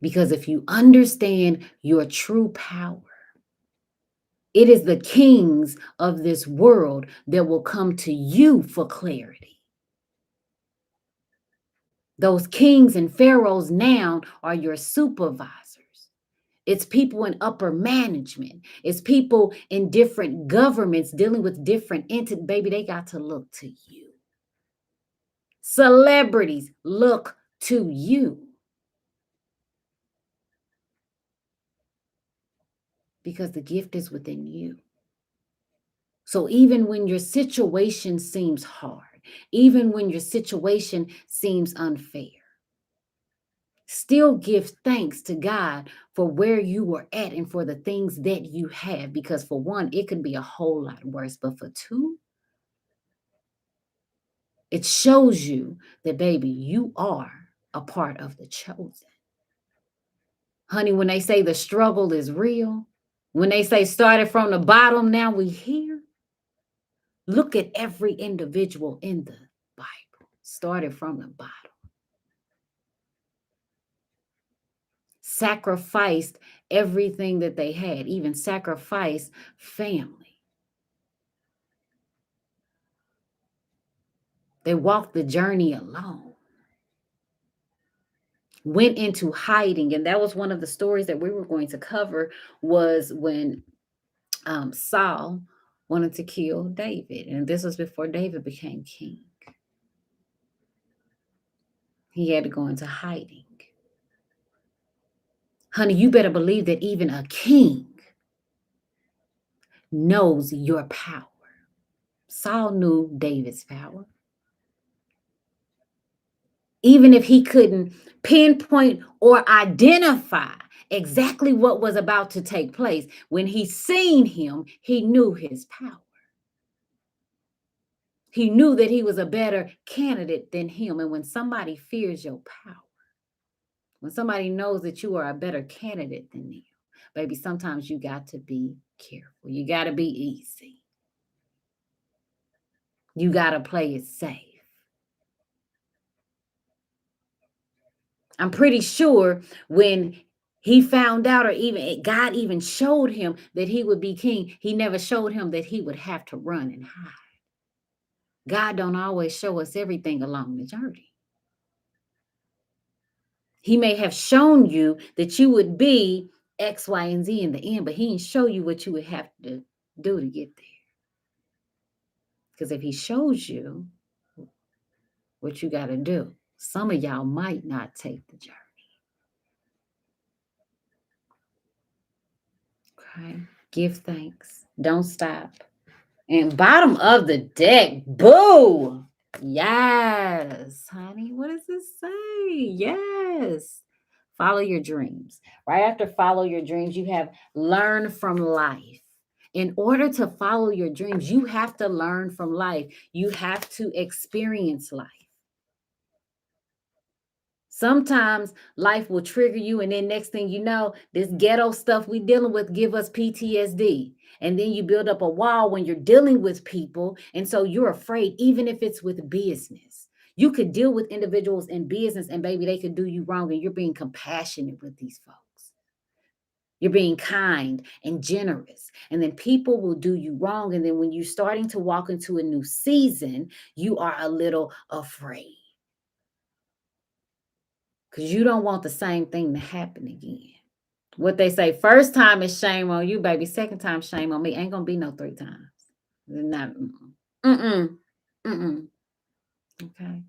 Because if you understand your true power, it is the kings of this world that will come to you for clarity. Those kings and pharaohs now are your supervisors. It's people in upper management. It's people in different governments dealing with different entities. Baby, they got to look to you. Celebrities look to you. Because the gift is within you. So even when your situation seems hard, even when your situation seems unfair, still give thanks to God for where you were at and for the things that you have. Because for one, it could be a whole lot worse. But for two, it shows you that, baby, you are a part of the chosen. Honey, when they say the struggle is real, when they say started from the bottom, now we here. Look at every individual in the Bible, started from the bottom. Sacrificed everything that they had, even sacrificed family. They walked the journey alone. Went into hiding. And that was one of the stories that we were going to cover, was when Saul wanted to kill David. And this was before David became king. He had to go into hiding. Honey, you better believe that even a king knows your power. Saul knew David's power. Even if he couldn't pinpoint or identify exactly what was about to take place, when he seen him, he knew his power. He knew that he was a better candidate than him. And when somebody fears your power, when somebody knows that you are a better candidate than them, baby, sometimes you got to be careful. You got to be easy. You got to play it safe. I'm pretty sure when he found out, or even God even showed him that he would be king, he never showed him that he would have to run and hide. God don't always show us everything along the journey. He may have shown you that you would be X, Y, and Z in the end, but he didn't show you what you would have to do to get there. Because if he shows you what you got to do, some of y'all might not take the journey. Okay? Give thanks. Don't stop. And bottom of the deck, boo. Yes, honey. What does this say? Yes. Follow your dreams. Right after follow your dreams, you have learn from life. In order to follow your dreams, you have to learn from life. You have to experience life. Sometimes life will trigger you, and then next thing you know, this ghetto stuff we dealing with give us PTSD. And then you build up a wall when you're dealing with people. And so you're afraid, even if it's with business. You could deal with individuals in business, and baby, they could do you wrong, and you're being compassionate with these folks. You're being kind and generous. And then people will do you wrong. And then when you're starting to walk into a new season, you are a little afraid because you don't want the same thing to happen again. What they say, first time is shame on you, baby. Second time, shame on me. Ain't gonna be no three times. Not, mm-mm, mm-mm. Okay.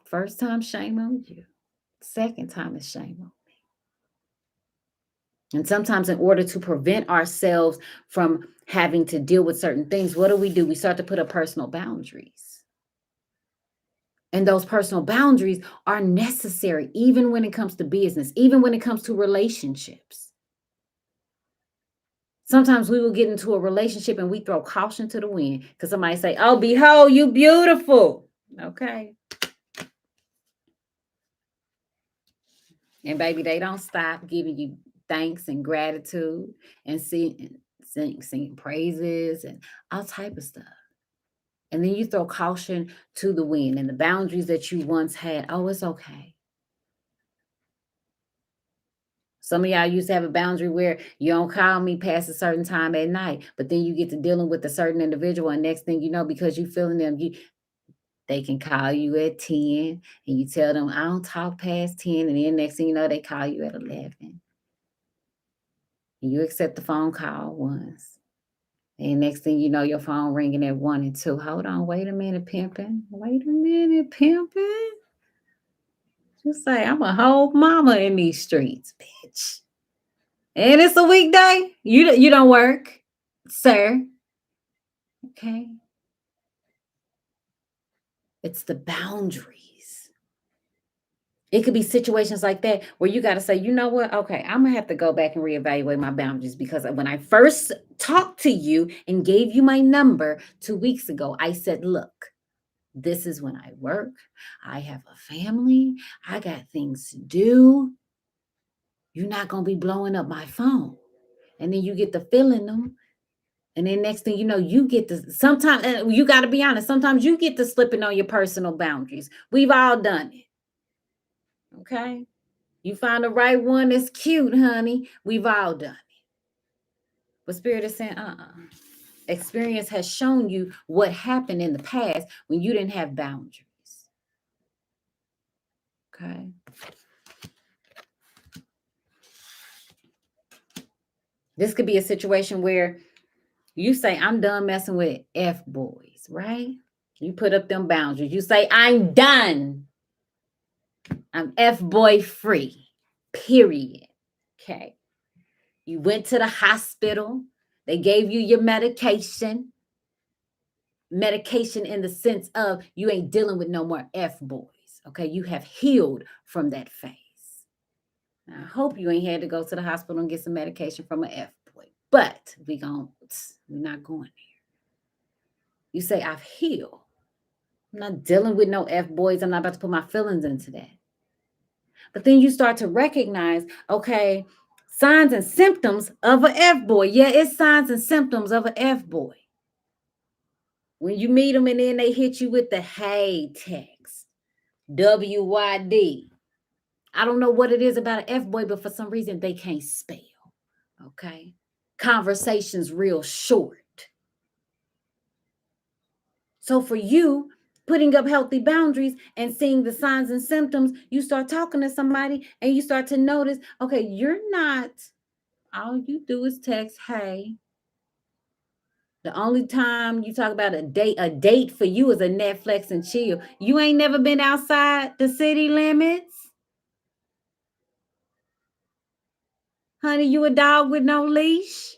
First time, shame on you. Second time is shame on me. And sometimes, in order to prevent ourselves from having to deal with certain things, what do? We start to put up personal boundaries. And those personal boundaries are necessary, even when it comes to business, even when it comes to relationships. Sometimes we will get into a relationship and we throw caution to the wind because somebody say, "Oh, behold, you beautiful." Okay. And baby, they don't stop giving you thanks and gratitude and singing praises and all type of stuff. And then you throw caution to the wind and the boundaries that you once had. Oh, it's okay. Some of y'all used to have a boundary where you don't call me past a certain time at night, but then you get to dealing with a certain individual, and next thing you know, because you feeling them, they can call you at 10 and you tell them, I don't talk past 10. And then next thing you know, they call you at 11. And you accept the phone call once. And next thing you know, your phone ringing at 1 and 2. Hold on, wait a minute, pimping. Wait a minute, pimping. Just say, I'm a whole mama in these streets, bitch. And it's a weekday. You don't work, sir. Okay. It's the boundaries. It could be situations like that where you got to say, you know what? Okay, I'm going to have to go back and reevaluate my boundaries because when I first talked to you and gave you my number 2 weeks ago, I said, look, this is when I work. I have a family. I got things to do. You're not going to be blowing up my phone. And then you get the feeling them. And then next thing you know, you get to sometimes, you got to be honest, sometimes you get to slipping on your personal boundaries. We've all done it. Okay. You find the right one that's cute, honey. We've all done it. But Spirit is saying, experience has shown you what happened in the past when you didn't have boundaries. Okay. This could be a situation where you say, I'm done messing with F boys, right? You put up them boundaries. You say, I'm done. I'm F boy free, period. Okay. You went to the hospital. They gave you your medication. Medication in the sense of you ain't dealing with no more F boys. Okay. You have healed from that phase. Now, I hope you ain't had to go to the hospital and get some medication from an F boy, but we're not going there. You say, I've healed. I'm not dealing with no F boys. I'm not about to put my feelings into that. But then you start to recognize, okay, signs and symptoms of an F boy. Yeah, it's signs and symptoms of an F boy. When you meet them and then they hit you with the hey text, WYD. I don't know what it is about an F boy, but for some reason they can't spell. Okay. Conversations real short. So for you, putting up healthy boundaries and seeing the signs and symptoms, you start talking to somebody and you start to notice, okay, you're not, all you do is text, hey. The only time you talk about a date for you is a Netflix and chill. You ain't never been outside the city limits. Honey, you a dog with no leash?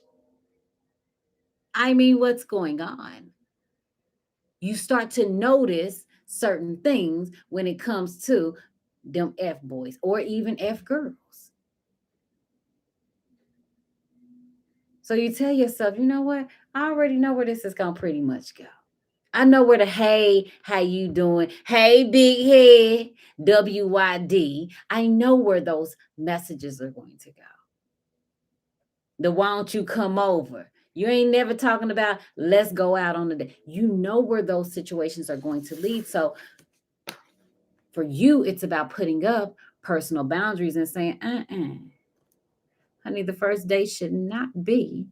I mean, what's going on? You start to notice certain things when it comes to them F boys or even F girls. So you tell yourself, you know what? I already know where this is going to pretty much go. I know where the hey, how you doing? Hey, big head, WYD. I know where those messages are going to go. The why don't you come over? You ain't never talking about let's go out on the day. You know where those situations are going to lead. So for you, it's about putting up personal boundaries and saying, honey, the first date should not be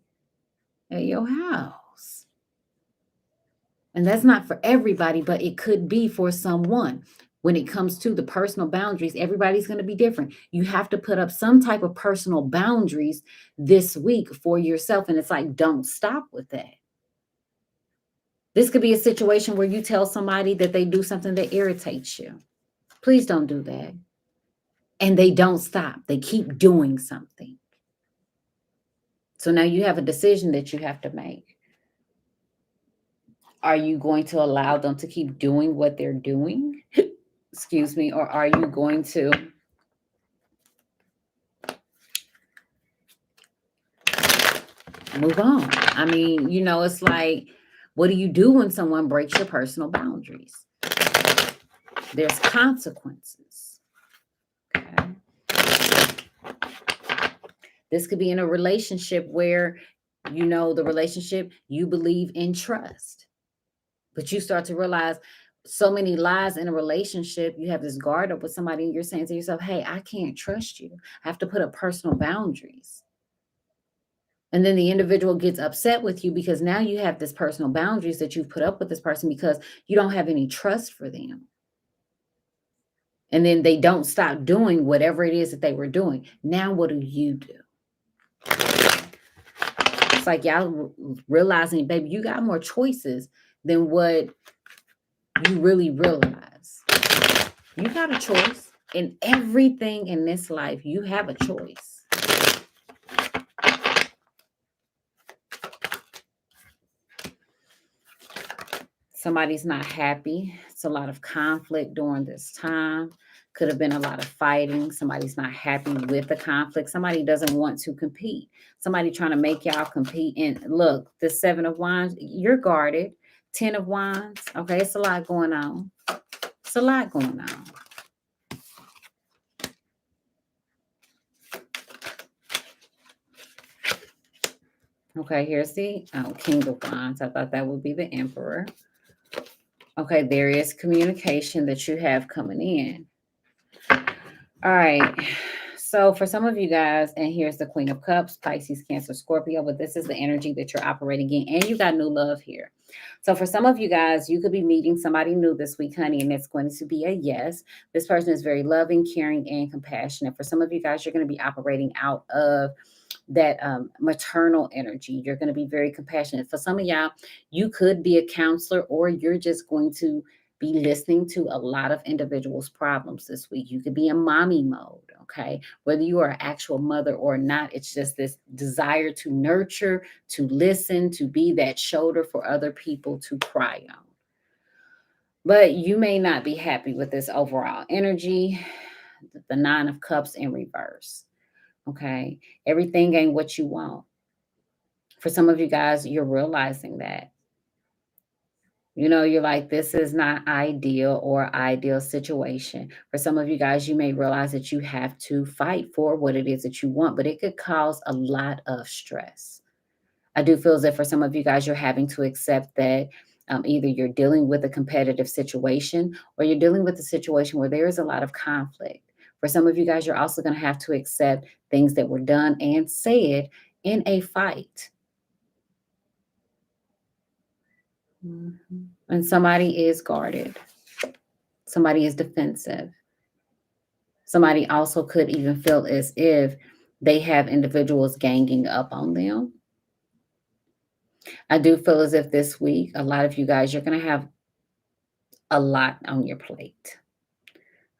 at your house. And that's not for everybody, but it could be for someone. When it comes to the personal boundaries, everybody's going to be different. You have to put up some type of personal boundaries this week for yourself. And it's like, don't stop with that. This could be a situation where you tell somebody that they do something that irritates you. Please don't do that. And they don't stop. They keep doing something. So now you have a decision that you have to make. Are you going to allow them to keep doing what they're doing? Excuse me. Or are you going to move on? I mean, it's like, what do you do when someone breaks your personal boundaries? There's consequences. Okay. This could be in a relationship where, the relationship, you believe in trust. But you start to realize so many lies in a relationship. You have this guard up with somebody and you're saying to yourself, hey, I can't trust you. I have to put up personal boundaries. And then the individual gets upset with you because now you have this personal boundaries that you've put up with this person because you don't have any trust for them. And then they don't stop doing whatever it is that they were doing. Now, what do you do? It's like y'all realizing, baby, you got more choices than what you really realize. You got a choice. In everything in this life, you have a choice. Somebody's not happy. It's a lot of conflict during this time. Could have been a lot of fighting. Somebody's not happy with the conflict. Somebody doesn't want to compete. Somebody trying to make y'all compete. And look, the 7 of Wands, you're guarded. 10 of Wands. Okay, it's a lot going on. It's a lot going on. Okay, here's the King of Wands. I thought that would be the Emperor. Okay, there is communication that you have coming in. All right. So for some of you guys, and here's the Queen of Cups, Pisces, Cancer, Scorpio, but this is the energy that you're operating in, and you got new love here. So for some of you guys, you could be meeting somebody new this week, honey, and it's going to be a yes. This person is very loving, caring, and compassionate. For some of you guys, you're going to be operating out of that maternal energy. You're going to be very compassionate. For some of y'all, you could be a counselor, or you're just going to be listening to a lot of individuals' problems this week. You could be in mommy mode, okay? Whether you are an actual mother or not, it's just this desire to nurture, to listen, to be that shoulder for other people to cry on. But you may not be happy with this overall energy. The 9 of Cups in reverse, okay? Everything ain't what you want. For some of you guys, you're realizing that. You're like, this is not ideal or ideal situation. For some of you guys, you may realize that you have to fight for what it is that you want, but it could cause a lot of stress. I do feel as if for some of you guys, you're having to accept that either you're dealing with a competitive situation or you're dealing with a situation where there is a lot of conflict. For some of you guys, you're also going to have to accept things that were done and said in a fight. And somebody is guarded. Somebody is defensive. Somebody also could even feel as if they have individuals ganging up on them. I do feel as if this week, a lot of you guys, you're going to have a lot on your plate.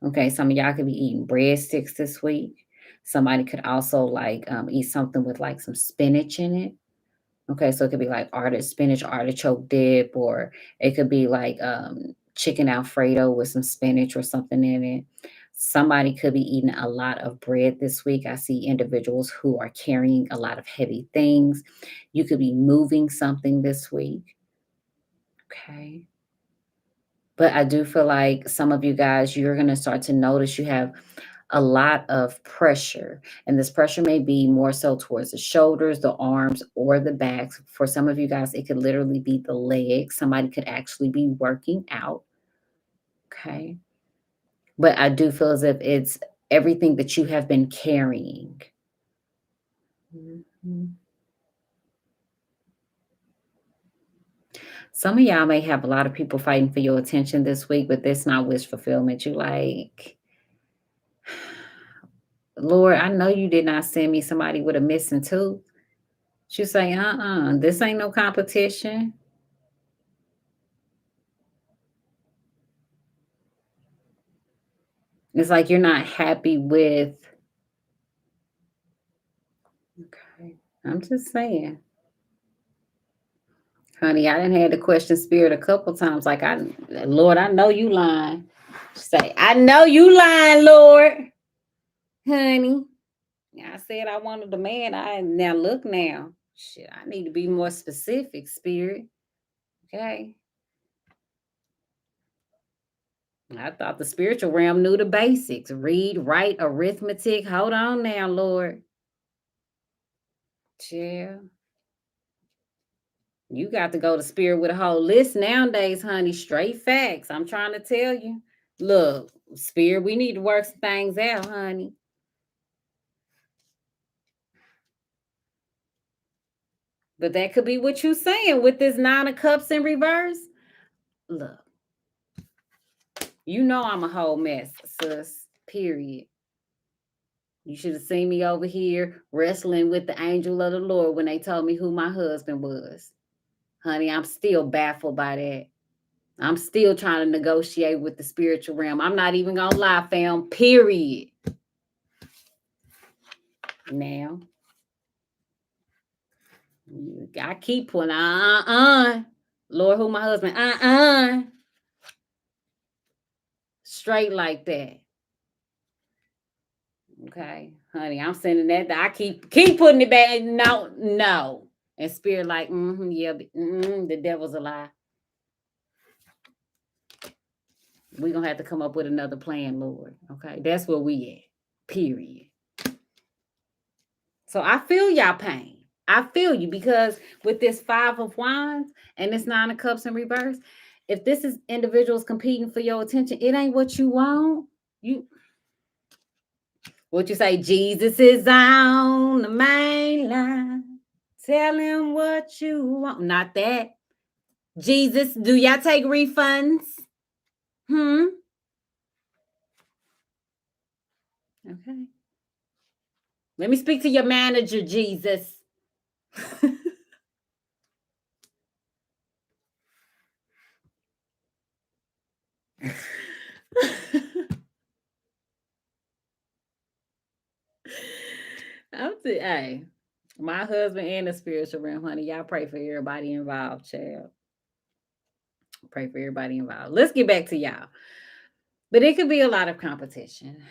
Okay, some of y'all could be eating breadsticks this week. Somebody could also eat something with like some spinach in it. Okay, so it could be like spinach artichoke dip, or it could be like chicken Alfredo with some spinach or something in it. Somebody could be eating a lot of bread this week. I see individuals who are carrying a lot of heavy things. You could be moving something this week. Okay. But I do feel like some of you guys, you're going to start to notice you have a lot of pressure. And this pressure may be more so towards the shoulders, the arms, or the backs. For some of you guys, it could literally be the legs. Somebody could actually be working out. Okay. But I do feel as if it's everything that you have been carrying. Mhm. Some of y'all may have a lot of people fighting for your attention this week, but that's not wish fulfillment. You like, Lord, I know you did not send me somebody with a missing tooth. She say, this ain't no competition. It's like you're not happy with, okay, I'm just saying. Honey, I didn't have to question spirit a couple times. Like, Lord, I know you lying. Say, I know you lying, Lord. Honey. I said I wanted a man. I now look now. Shit, I need to be more specific, spirit. Okay. I thought the spiritual realm knew the basics. Read, write, arithmetic. Hold on now, Lord. Chill. You got to go to spirit with a whole list nowadays, honey. Straight facts. I'm trying to tell you. Look, spirit, we need to work some things out, honey. But that could be what you're saying with this 9 of Cups in reverse. Look, you know I'm a whole mess, sis. Period. You should have seen me over here wrestling with the angel of the Lord when they told me who my husband was. Honey, I'm still baffled by that. I'm still trying to negotiate with the spiritual realm. I'm not even gonna lie, fam. Period. Now, I keep putting Lord, who my husband? Straight like that. Okay, honey, I'm sending that. I keep putting it back. No. And spirit like, yeah, the devil's a lie. We're gonna have to come up with another plan, Lord. Okay, that's where we at. Period. So I feel y'all pain. I feel you because with this 5 of Wands and this 9 of Cups in reverse, if this is individuals competing for your attention, it ain't what you want. What you say? Jesus is on the main line. Tell him what you want. Not that. Jesus, do y'all take refunds? Okay. Let me speak to your manager, Jesus. Hey, my husband and the spiritual realm, honey. Y'all pray for everybody involved, child. Pray for everybody involved. Let's get back to y'all. But it could be a lot of competition,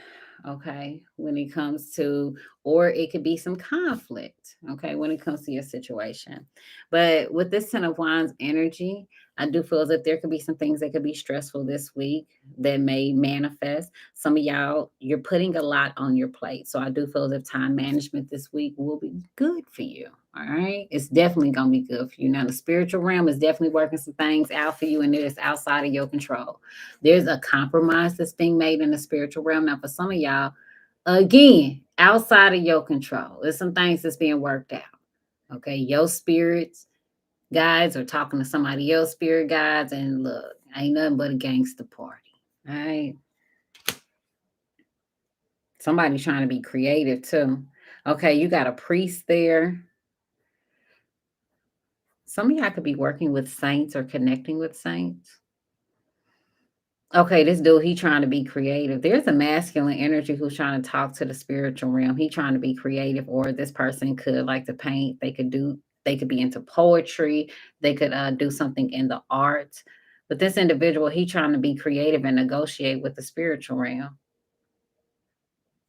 okay, when it comes to, or it could be some conflict, okay, when it comes to your situation. But with this 10 of Wands energy, I do feel as if there could be some things that could be stressful this week that may manifest. Some of y'all, you're putting a lot on your plate. So I do feel as if time management this week will be good for you. All right. It's definitely going to be good for you. Now, the spiritual realm is definitely working some things out for you, and it is outside of your control. There's a compromise that's being made in the spiritual realm. Now, for some of y'all, again, outside of your control, there's some things that's being worked out. Okay. Your spirits guides are talking to somebody else, spirit guides, and look, ain't nothing but a gangster party. All right. Somebody trying to be creative too. Okay, you got a priest there. Some of y'all could be working with saints or connecting with saints. Okay, this dude, he trying to be creative. There's a masculine energy who's trying to talk to the spiritual realm. He trying to be creative, or this person could like to paint. They could be into poetry. They could do something in the arts. But this individual, he trying to be creative and negotiate with the spiritual realm.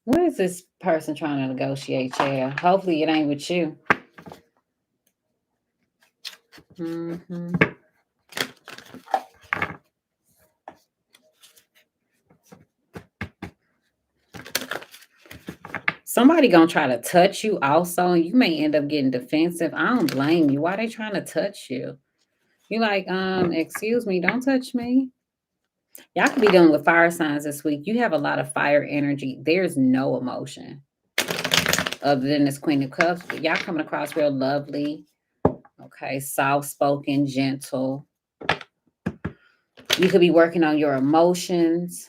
What is this person trying to negotiate, child? Hopefully it ain't with you. Somebody gonna try to touch you also, and you may end up getting defensive. I don't blame you. Why they trying to touch you? You like, excuse me, don't touch me. Y'all could be dealing with fire signs this week. You have a lot of fire energy. There's no emotion other than this Queen of Cups. Y'all coming across real lovely. Okay, soft spoken, gentle. You could be working on your emotions,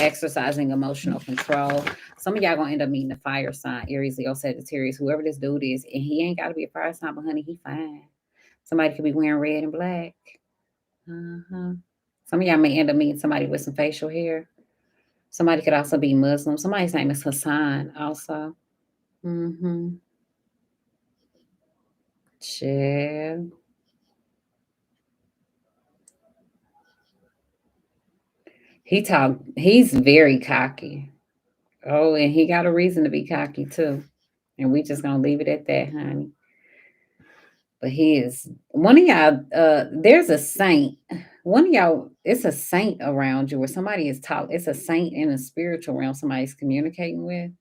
exercising emotional control. Some of y'all gonna end up meeting a fire sign, Aries, Leo, Sagittarius, whoever this dude is, and he ain't got to be a fire sign, but honey, he fine. Somebody could be wearing red and black. Uh-huh. Some of y'all may end up meeting somebody with some facial hair. Somebody could also be Muslim. Somebody's name is Hassan also. Mm-hmm. Chill. He's very cocky. Oh, and he got a reason to be cocky too. And we just gonna leave it at that, honey. But he is one of y'all, there's a saint. One of y'all, it's a saint around you, or somebody is talking. It's a saint in a spiritual realm somebody's communicating with.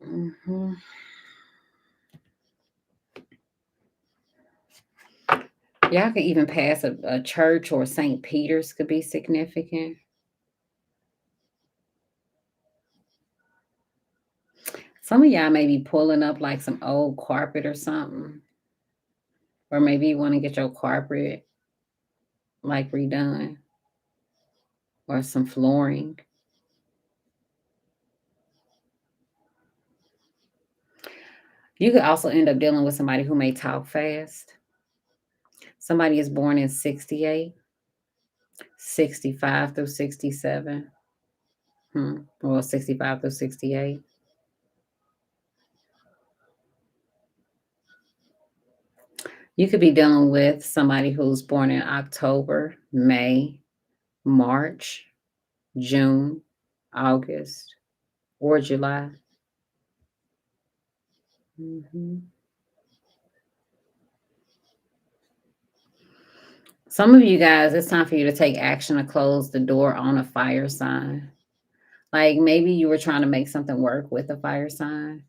Hmm. Y'all could even pass a church, or St. Peter's could be significant. Some of y'all may be pulling up like some old carpet or something. Or maybe you want to get your carpet like redone, or some flooring. You could also end up dealing with somebody who may talk fast. Somebody is born in 68, 65 through 67. Well, 65 through 68. You could be dealing with somebody who's born in October, May, March, June, August, or July. Hmm. Some of you guys, it's time for you to take action to close the door on a fire sign. Like maybe you were trying to make something work with a fire sign,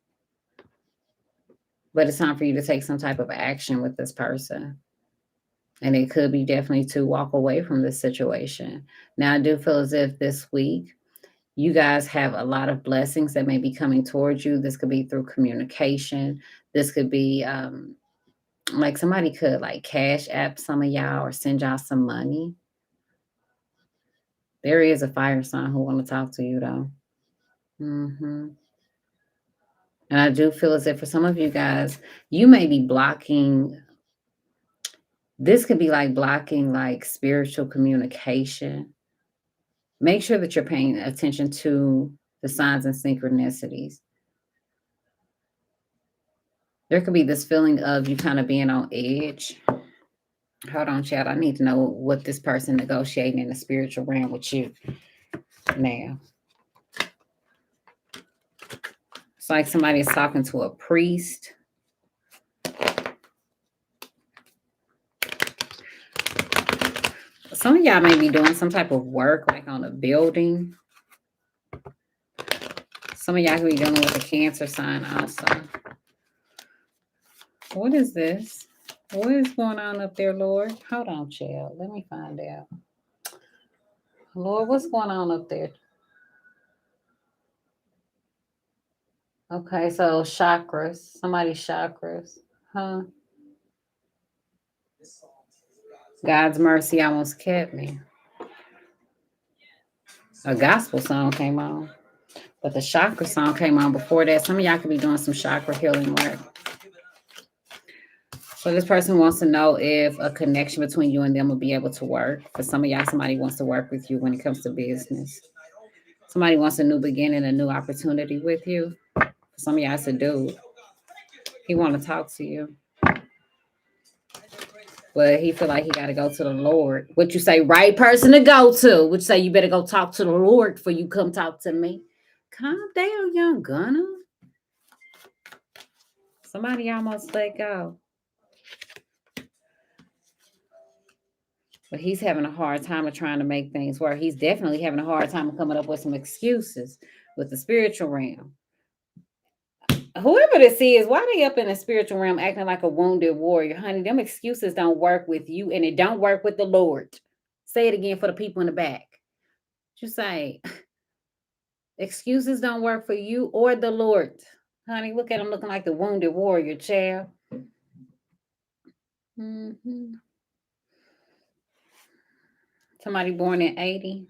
but it's time for you to take some type of action with this person. And it could be definitely to walk away from this situation. Now, I do feel as if this week you guys have a lot of blessings that may be coming towards you. This could be through communication. This could be like somebody could like cash app some of y'all or send y'all some money. There is a fire sign who want to talk to you though. Hmm. And I do feel as if for some of you guys, you may be blocking. This could be like blocking like spiritual communication. Make sure that you're paying attention to the signs and synchronicities. There could be this feeling of you kind of being on edge. Hold on, Chad. I need to know what this person negotiating in the spiritual realm with you now. It's like somebody is talking to a priest. Some of y'all may be doing some type of work, like on a building. Some of y'all could be dealing with a Cancer sign also. What is this? What is going on up there, Lord? Hold on, child. Let me find out. Lord, what's going on up there? Okay, so chakras. Somebody's chakras. Huh? God's mercy almost kept me. A gospel song came on. But the chakra song came on before that. Some of y'all could be doing some chakra healing work. So this person wants to know if a connection between you and them will be able to work. For some of y'all, somebody wants to work with you when it comes to business. Somebody wants a new beginning, a new opportunity with you. For some of y'all, it's a dude. He want to talk to you. But he feel like he got to go to the Lord. What you say, right person to go to? What you say, you better go talk to the Lord before you come talk to me. Calm down, young gunner. Somebody almost let go. But he's having a hard time of trying to make things work. He's definitely having a hard time of coming up with some excuses. with the spiritual realm. Whoever this is, why they up in the spiritual realm acting like a wounded warrior? Honey, them excuses don't work with you and it don't work with the Lord. Say it again for the people in the back. You say, excuses don't work for you or the Lord. Honey, look at him looking like the wounded warrior, child. Mm-hmm. Somebody born in 80.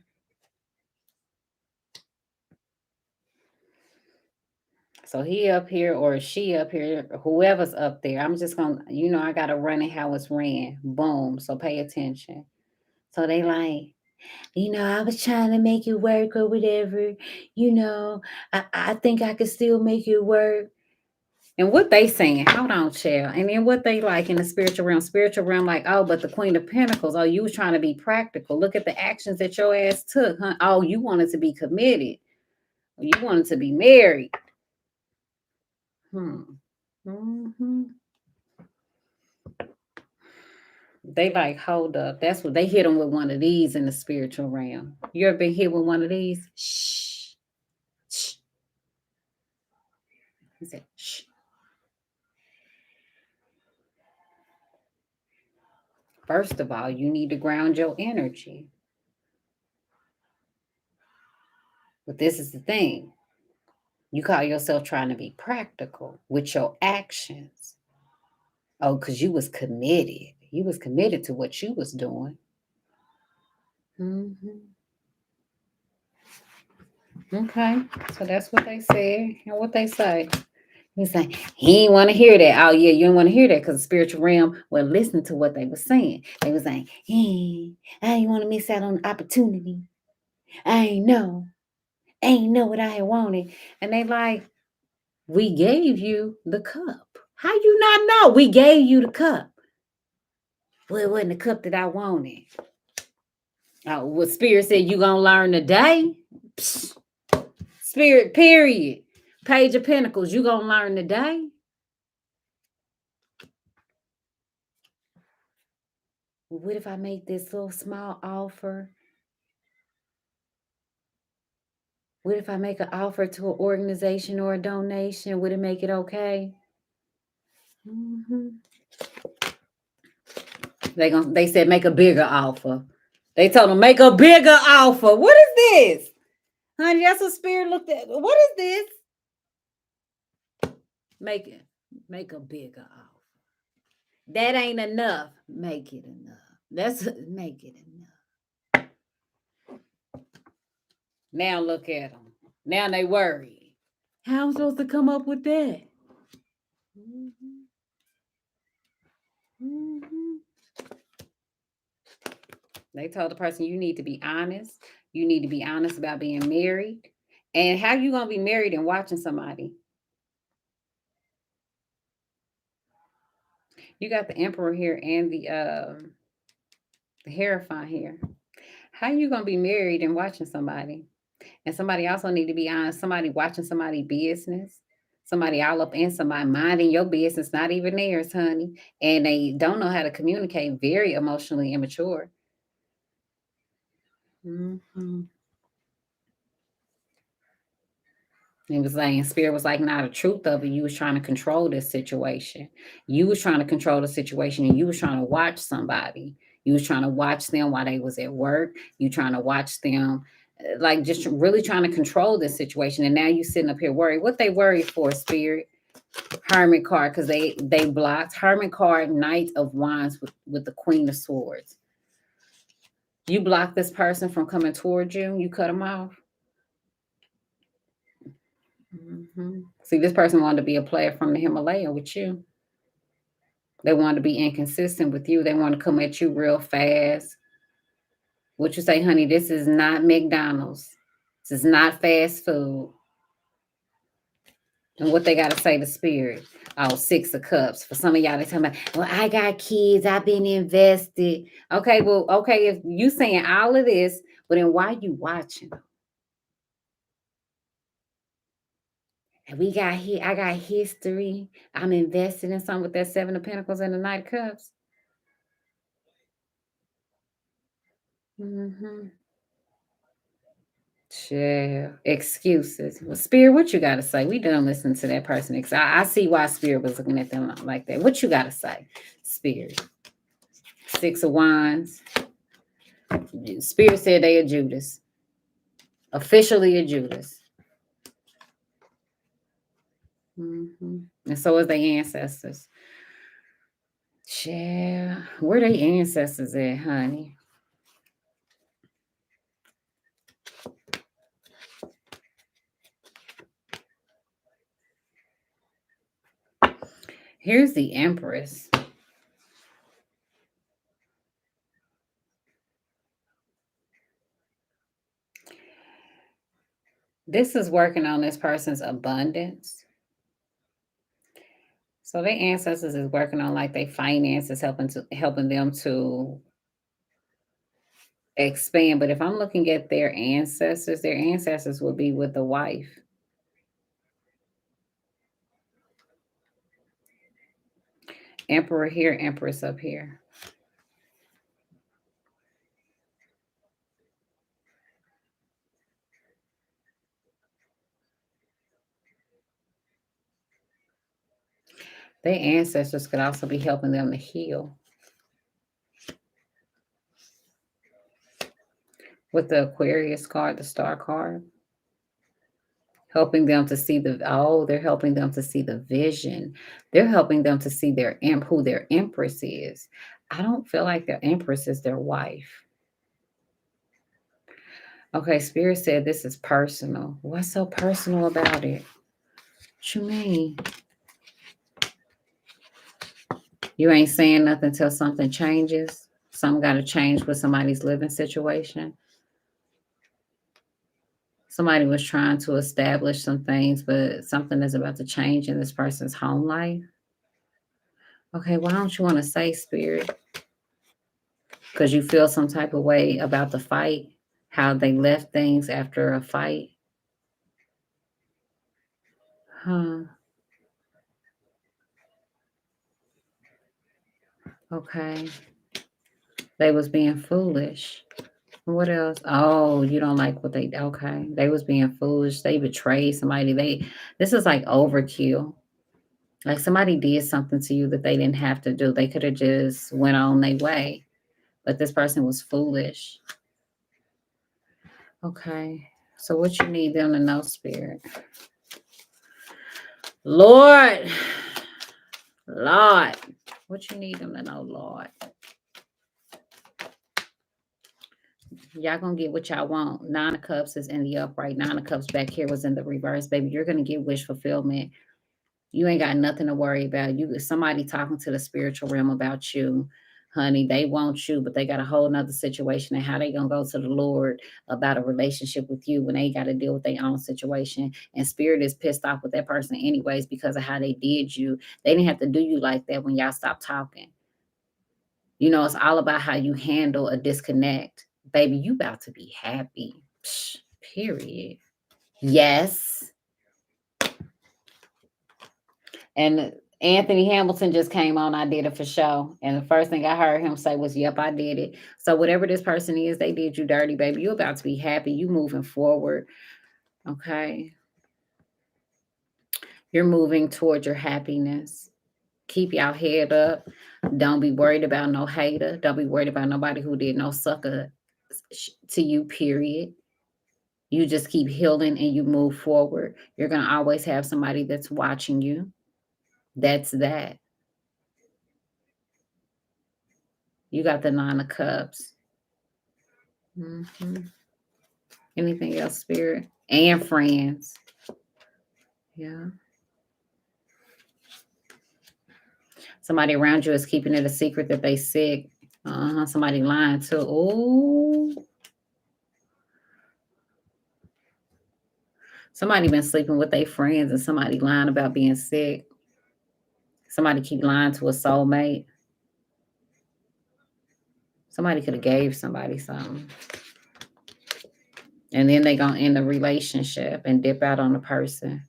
So he up here or she up here, whoever's up there. I'm just gonna, I gotta run it how it's ran. Boom. So pay attention. So they like, I was trying to make it work or whatever. I think I could still make it work. And what they saying, hold on, child. And then what they like in the spiritual realm, like, oh, but the Queen of Pentacles, oh, you was trying to be practical. Look at the actions that your ass took, huh? Oh, you wanted to be committed. You wanted to be married. Mm-hmm. They like, hold up. That's what they hit them with one of these in the spiritual realm. You ever been hit with one of these? Shh. Shh. He said, shh. First of all, you need to ground your energy. But this is the thing. You call yourself trying to be practical with your actions. Oh, because you was committed. You was committed to what you was doing. Mm-hmm. Okay. So that's what they said. And what they say. He's like, he ain't want to hear that. Oh, yeah, you don't want to hear that because the spiritual realm was listening to what they were saying. They was like, hey, I ain't want to miss out on the opportunity. I ain't know what I wanted. And they like, we gave you the cup. How you not know? We gave you the cup. Well, it wasn't the cup that I wanted. Oh, what Spirit said you gonna learn today? Psst. Spirit, period. Page of Pentacles, you gonna learn today? What if I make this little small offer? What if I make an offer to an organization or a donation? Would it make it okay? Mm-hmm. They said make a bigger offer. They told them make a bigger offer. What is this? Honey, that's what Spirit looked at. What is this? Make a bigger offer. That ain't enough. Make it enough. Make it enough. Now look at them. Now they worry. How am I supposed to come up with that? Mm-hmm. Mm-hmm. They told the person you need to be honest. You need to be honest about being married. And how you gonna be married and watching somebody? You got the Emperor here and the Hierophant here. How you gonna be married and watching somebody? And somebody also need to be honest. Somebody watching somebody business. Somebody all up in somebody minding your business, not even theirs, honey. And they don't know how to communicate. Very emotionally immature. Mm-hmm. He was saying Spirit was like, not the truth of it. You was trying to control this situation. You was trying to control the situation and you was trying to watch somebody. You was trying to watch them while they was at work. You trying to watch them like just really trying to control this situation. And now you sitting up here worried. What they worried for, Spirit? Hermit card, because they blocked. Hermit card, Knight of Wands with the Queen of Swords. You blocked this person from coming towards you. You cut them off. Mm-hmm. See, this person wanted to be a player from the Himalaya with you. They wanted to be inconsistent with you. They want to come at you real fast. What you say, honey, this is not McDonald's. This is not fast food. And what they got to say to Spirit? Oh, 6 of Cups. For some of y'all, they talking about, well, I got kids. I've been invested. Okay, well, okay, if you saying all of this, but then why you watching? And I got history. I'm invested in something with that 7 of Pentacles and the Knight of Cups. Mm-hmm. Yeah. Excuses. Well, Spirit, what you got to say? We done listening to that person. I see why Spirit was looking at them like that. What you got to say, Spirit? Six of Wands. Spirit said they are Judas. Officially a Judas. And so is their ancestors. Yeah. Where they ancestors at, honey? Here's the Empress. This is working on this person's abundance. So their ancestors is working on like their finances, helping them to expand. But if I'm looking at their ancestors will be with the wife. Emperor here, Empress up here. Their ancestors could also be helping them to heal. With the Aquarius card, the star card. Helping them to see they're helping them to see the vision. They're helping them to see who their empress is. I don't feel like their empress is their wife. Okay, Spirit said this is personal. What's so personal about it? What you mean? You ain't saying nothing till something changes. Something got to change with somebody's living situation. Somebody was trying to establish some things, but something is about to change in this person's home life. Okay, why don't you want to say, Spirit? Because you feel some type of way about the fight, how they left things after a fight. Huh. Okay. They was being foolish. What else? Oh, you don't like what they okay. They was being foolish. They betrayed somebody. This is like overkill. Like somebody did something to you that they didn't have to do. They could have just went on their way. But this person was foolish. Okay. So what you need them to know, Spirit? Lord. Lord. What you need them to know, Lord? Y'all gonna get what y'all want. Nine of Cups is in the upright. Nine of Cups back here was in the reverse, baby. You're gonna get wish fulfillment. You ain't got nothing to worry about. You somebody talking to the spiritual realm about you, honey. They want you, but they got a whole nother situation and how they gonna go to the Lord about a relationship with you when they got to deal with their own situation. And spirit is pissed off with that person anyways because of how they did you. They didn't have to do you like that when y'all stopped talking. You know, it's all about how you handle a disconnect. Baby, you about to be happy. Psh, period. Yes. And Anthony Hamilton just came on. I did it for show. And the first thing I heard him say was, yep, I did it. So whatever this person is, they did you dirty, baby. You about to be happy. You moving forward. Okay. You're moving toward your happiness. Keep your head up. Don't be worried about no hater. Don't be worried about nobody who did no sucker to you, period. You just keep healing and you move forward. You're going to always have somebody that's watching you. That's that. You got the Nine of Cups. Mm-hmm. Anything else, Spirit? And friends. Yeah. Somebody around you is keeping it a secret that they sick. Somebody lying too. Oh. Somebody been sleeping with their friends and somebody lying about being sick. Somebody keep lying to a soulmate. Somebody could have gave somebody something. And then they gonna end the relationship and dip out on the person.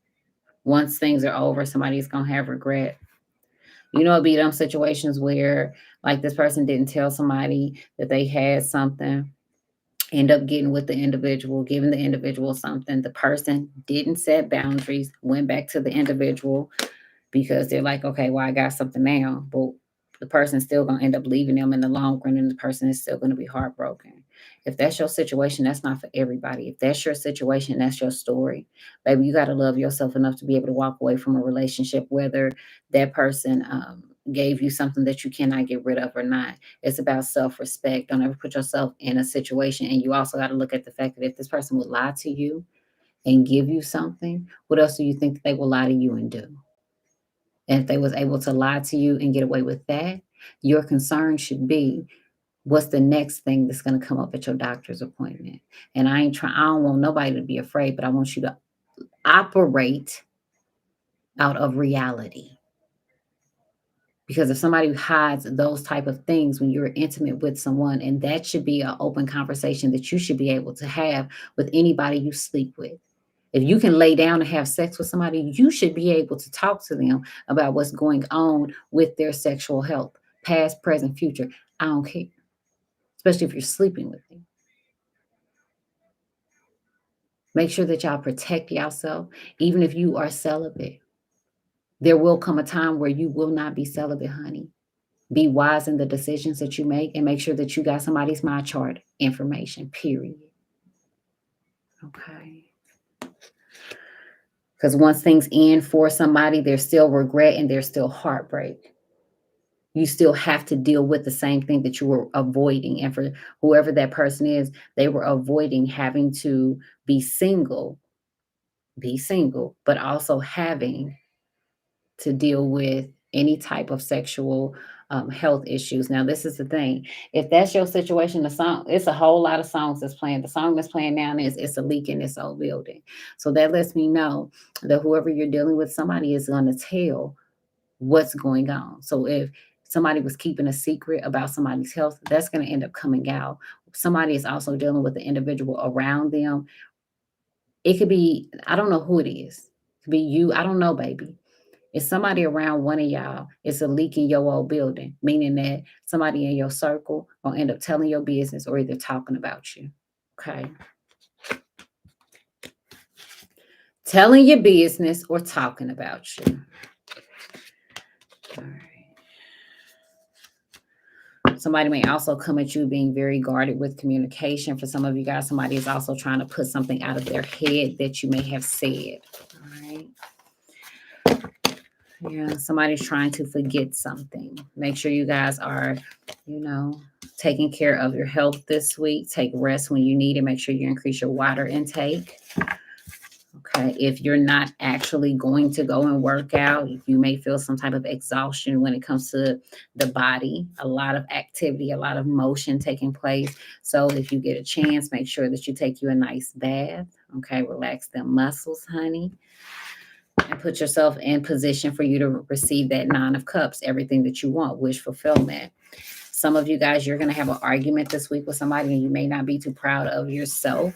Once things are over, somebody's gonna have regret. You know, it'd be them situations where like this person didn't tell somebody that they had something end up getting with the individual, giving the individual something. The person didn't set boundaries, went back to the individual because they're like, okay, well, I got something now, but the person's still going to end up leaving them in the long run, and the person is still going to be heartbroken. If that's your situation, that's not for everybody. If that's your situation, that's your story. Baby, you got to love yourself enough to be able to walk away from a relationship, whether that person gave you something that you cannot get rid of or not. It's about self-respect. Don't ever put yourself in a situation. And you also got to look at the fact that if this person would lie to you and give you something, what else do you think that they will lie to you and do? And if they was able to lie to you and get away with that, your concern should be, what's the next thing that's going to come up at your doctor's appointment? And I don't want nobody to be afraid, but I want you to operate out of reality. Because if somebody hides those type of things when you're intimate with someone, and that should be an open conversation that you should be able to have with anybody you sleep with. If you can lay down and have sex with somebody, you should be able to talk to them about what's going on with their sexual health, past, present, future. I don't care, especially if you're sleeping with them. Make sure that y'all protect yourself, even if you are celibate. There will come a time where you will not be celibate, honey. Be wise in the decisions that you make, and make sure that you got somebody's my chart information, period. Okay. Because once things end for somebody, there's still regret and there's still heartbreak. You still have to deal with the same thing that you were avoiding. And for whoever that person is, they were avoiding having to be single, but also having to deal with any type of sexual health issues. Now, this is the thing. If that's your situation, the song, it's a whole lot of songs that's playing. The song that's playing now is It's a Leak in This Old Building. So that lets me know that whoever you're dealing with, somebody is going to tell what's going on. So if somebody was keeping a secret about somebody's health, that's going to end up coming out. Somebody is also dealing with the individual around them. It could be, I don't know who it is. It could be you. I don't know, baby. It's somebody around one of y'all. It's a leak in your old building, meaning that somebody in your circle will end up telling your business or either talking about you. Okay. Telling your business or talking about you. All right. Somebody may also come at you being very guarded with communication. For some of you guys, somebody is also trying to put something out of their head that you may have said. All right. Yeah, somebody's trying to forget something. Make sure you guys are, taking care of your health this week. Take rest when you need it. Make sure you increase your water intake. Okay. If you're not actually going to go and work out, you may feel some type of exhaustion when it comes to the body, a lot of activity, a lot of motion taking place. So if you get a chance, make sure that you take you a nice bath. Okay. Relax them muscles, honey. And put yourself in position for you to receive that 9 of Cups, everything that you want, wish fulfillment. Some of you guys, you're going to have an argument this week with somebody, and you may not be too proud of yourself,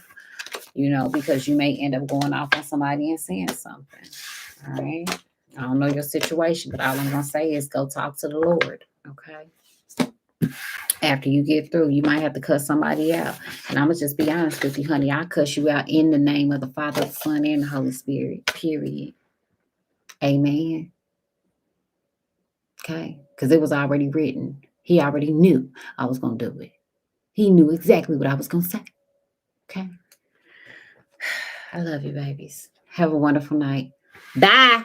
because you may end up going off on somebody and saying something. All right. I don't know your situation, but all I'm going to say is go talk to the Lord. Okay. After you get through, you might have to cuss somebody out. And I'm going to just be honest with you, honey. I cuss you out in the name of the Father, the Son, and the Holy Spirit, period. Amen. Okay. Because it was already written. He already knew I was going to do it. He knew exactly what I was going to say. Okay. I love you, babies. Have a wonderful night. Bye.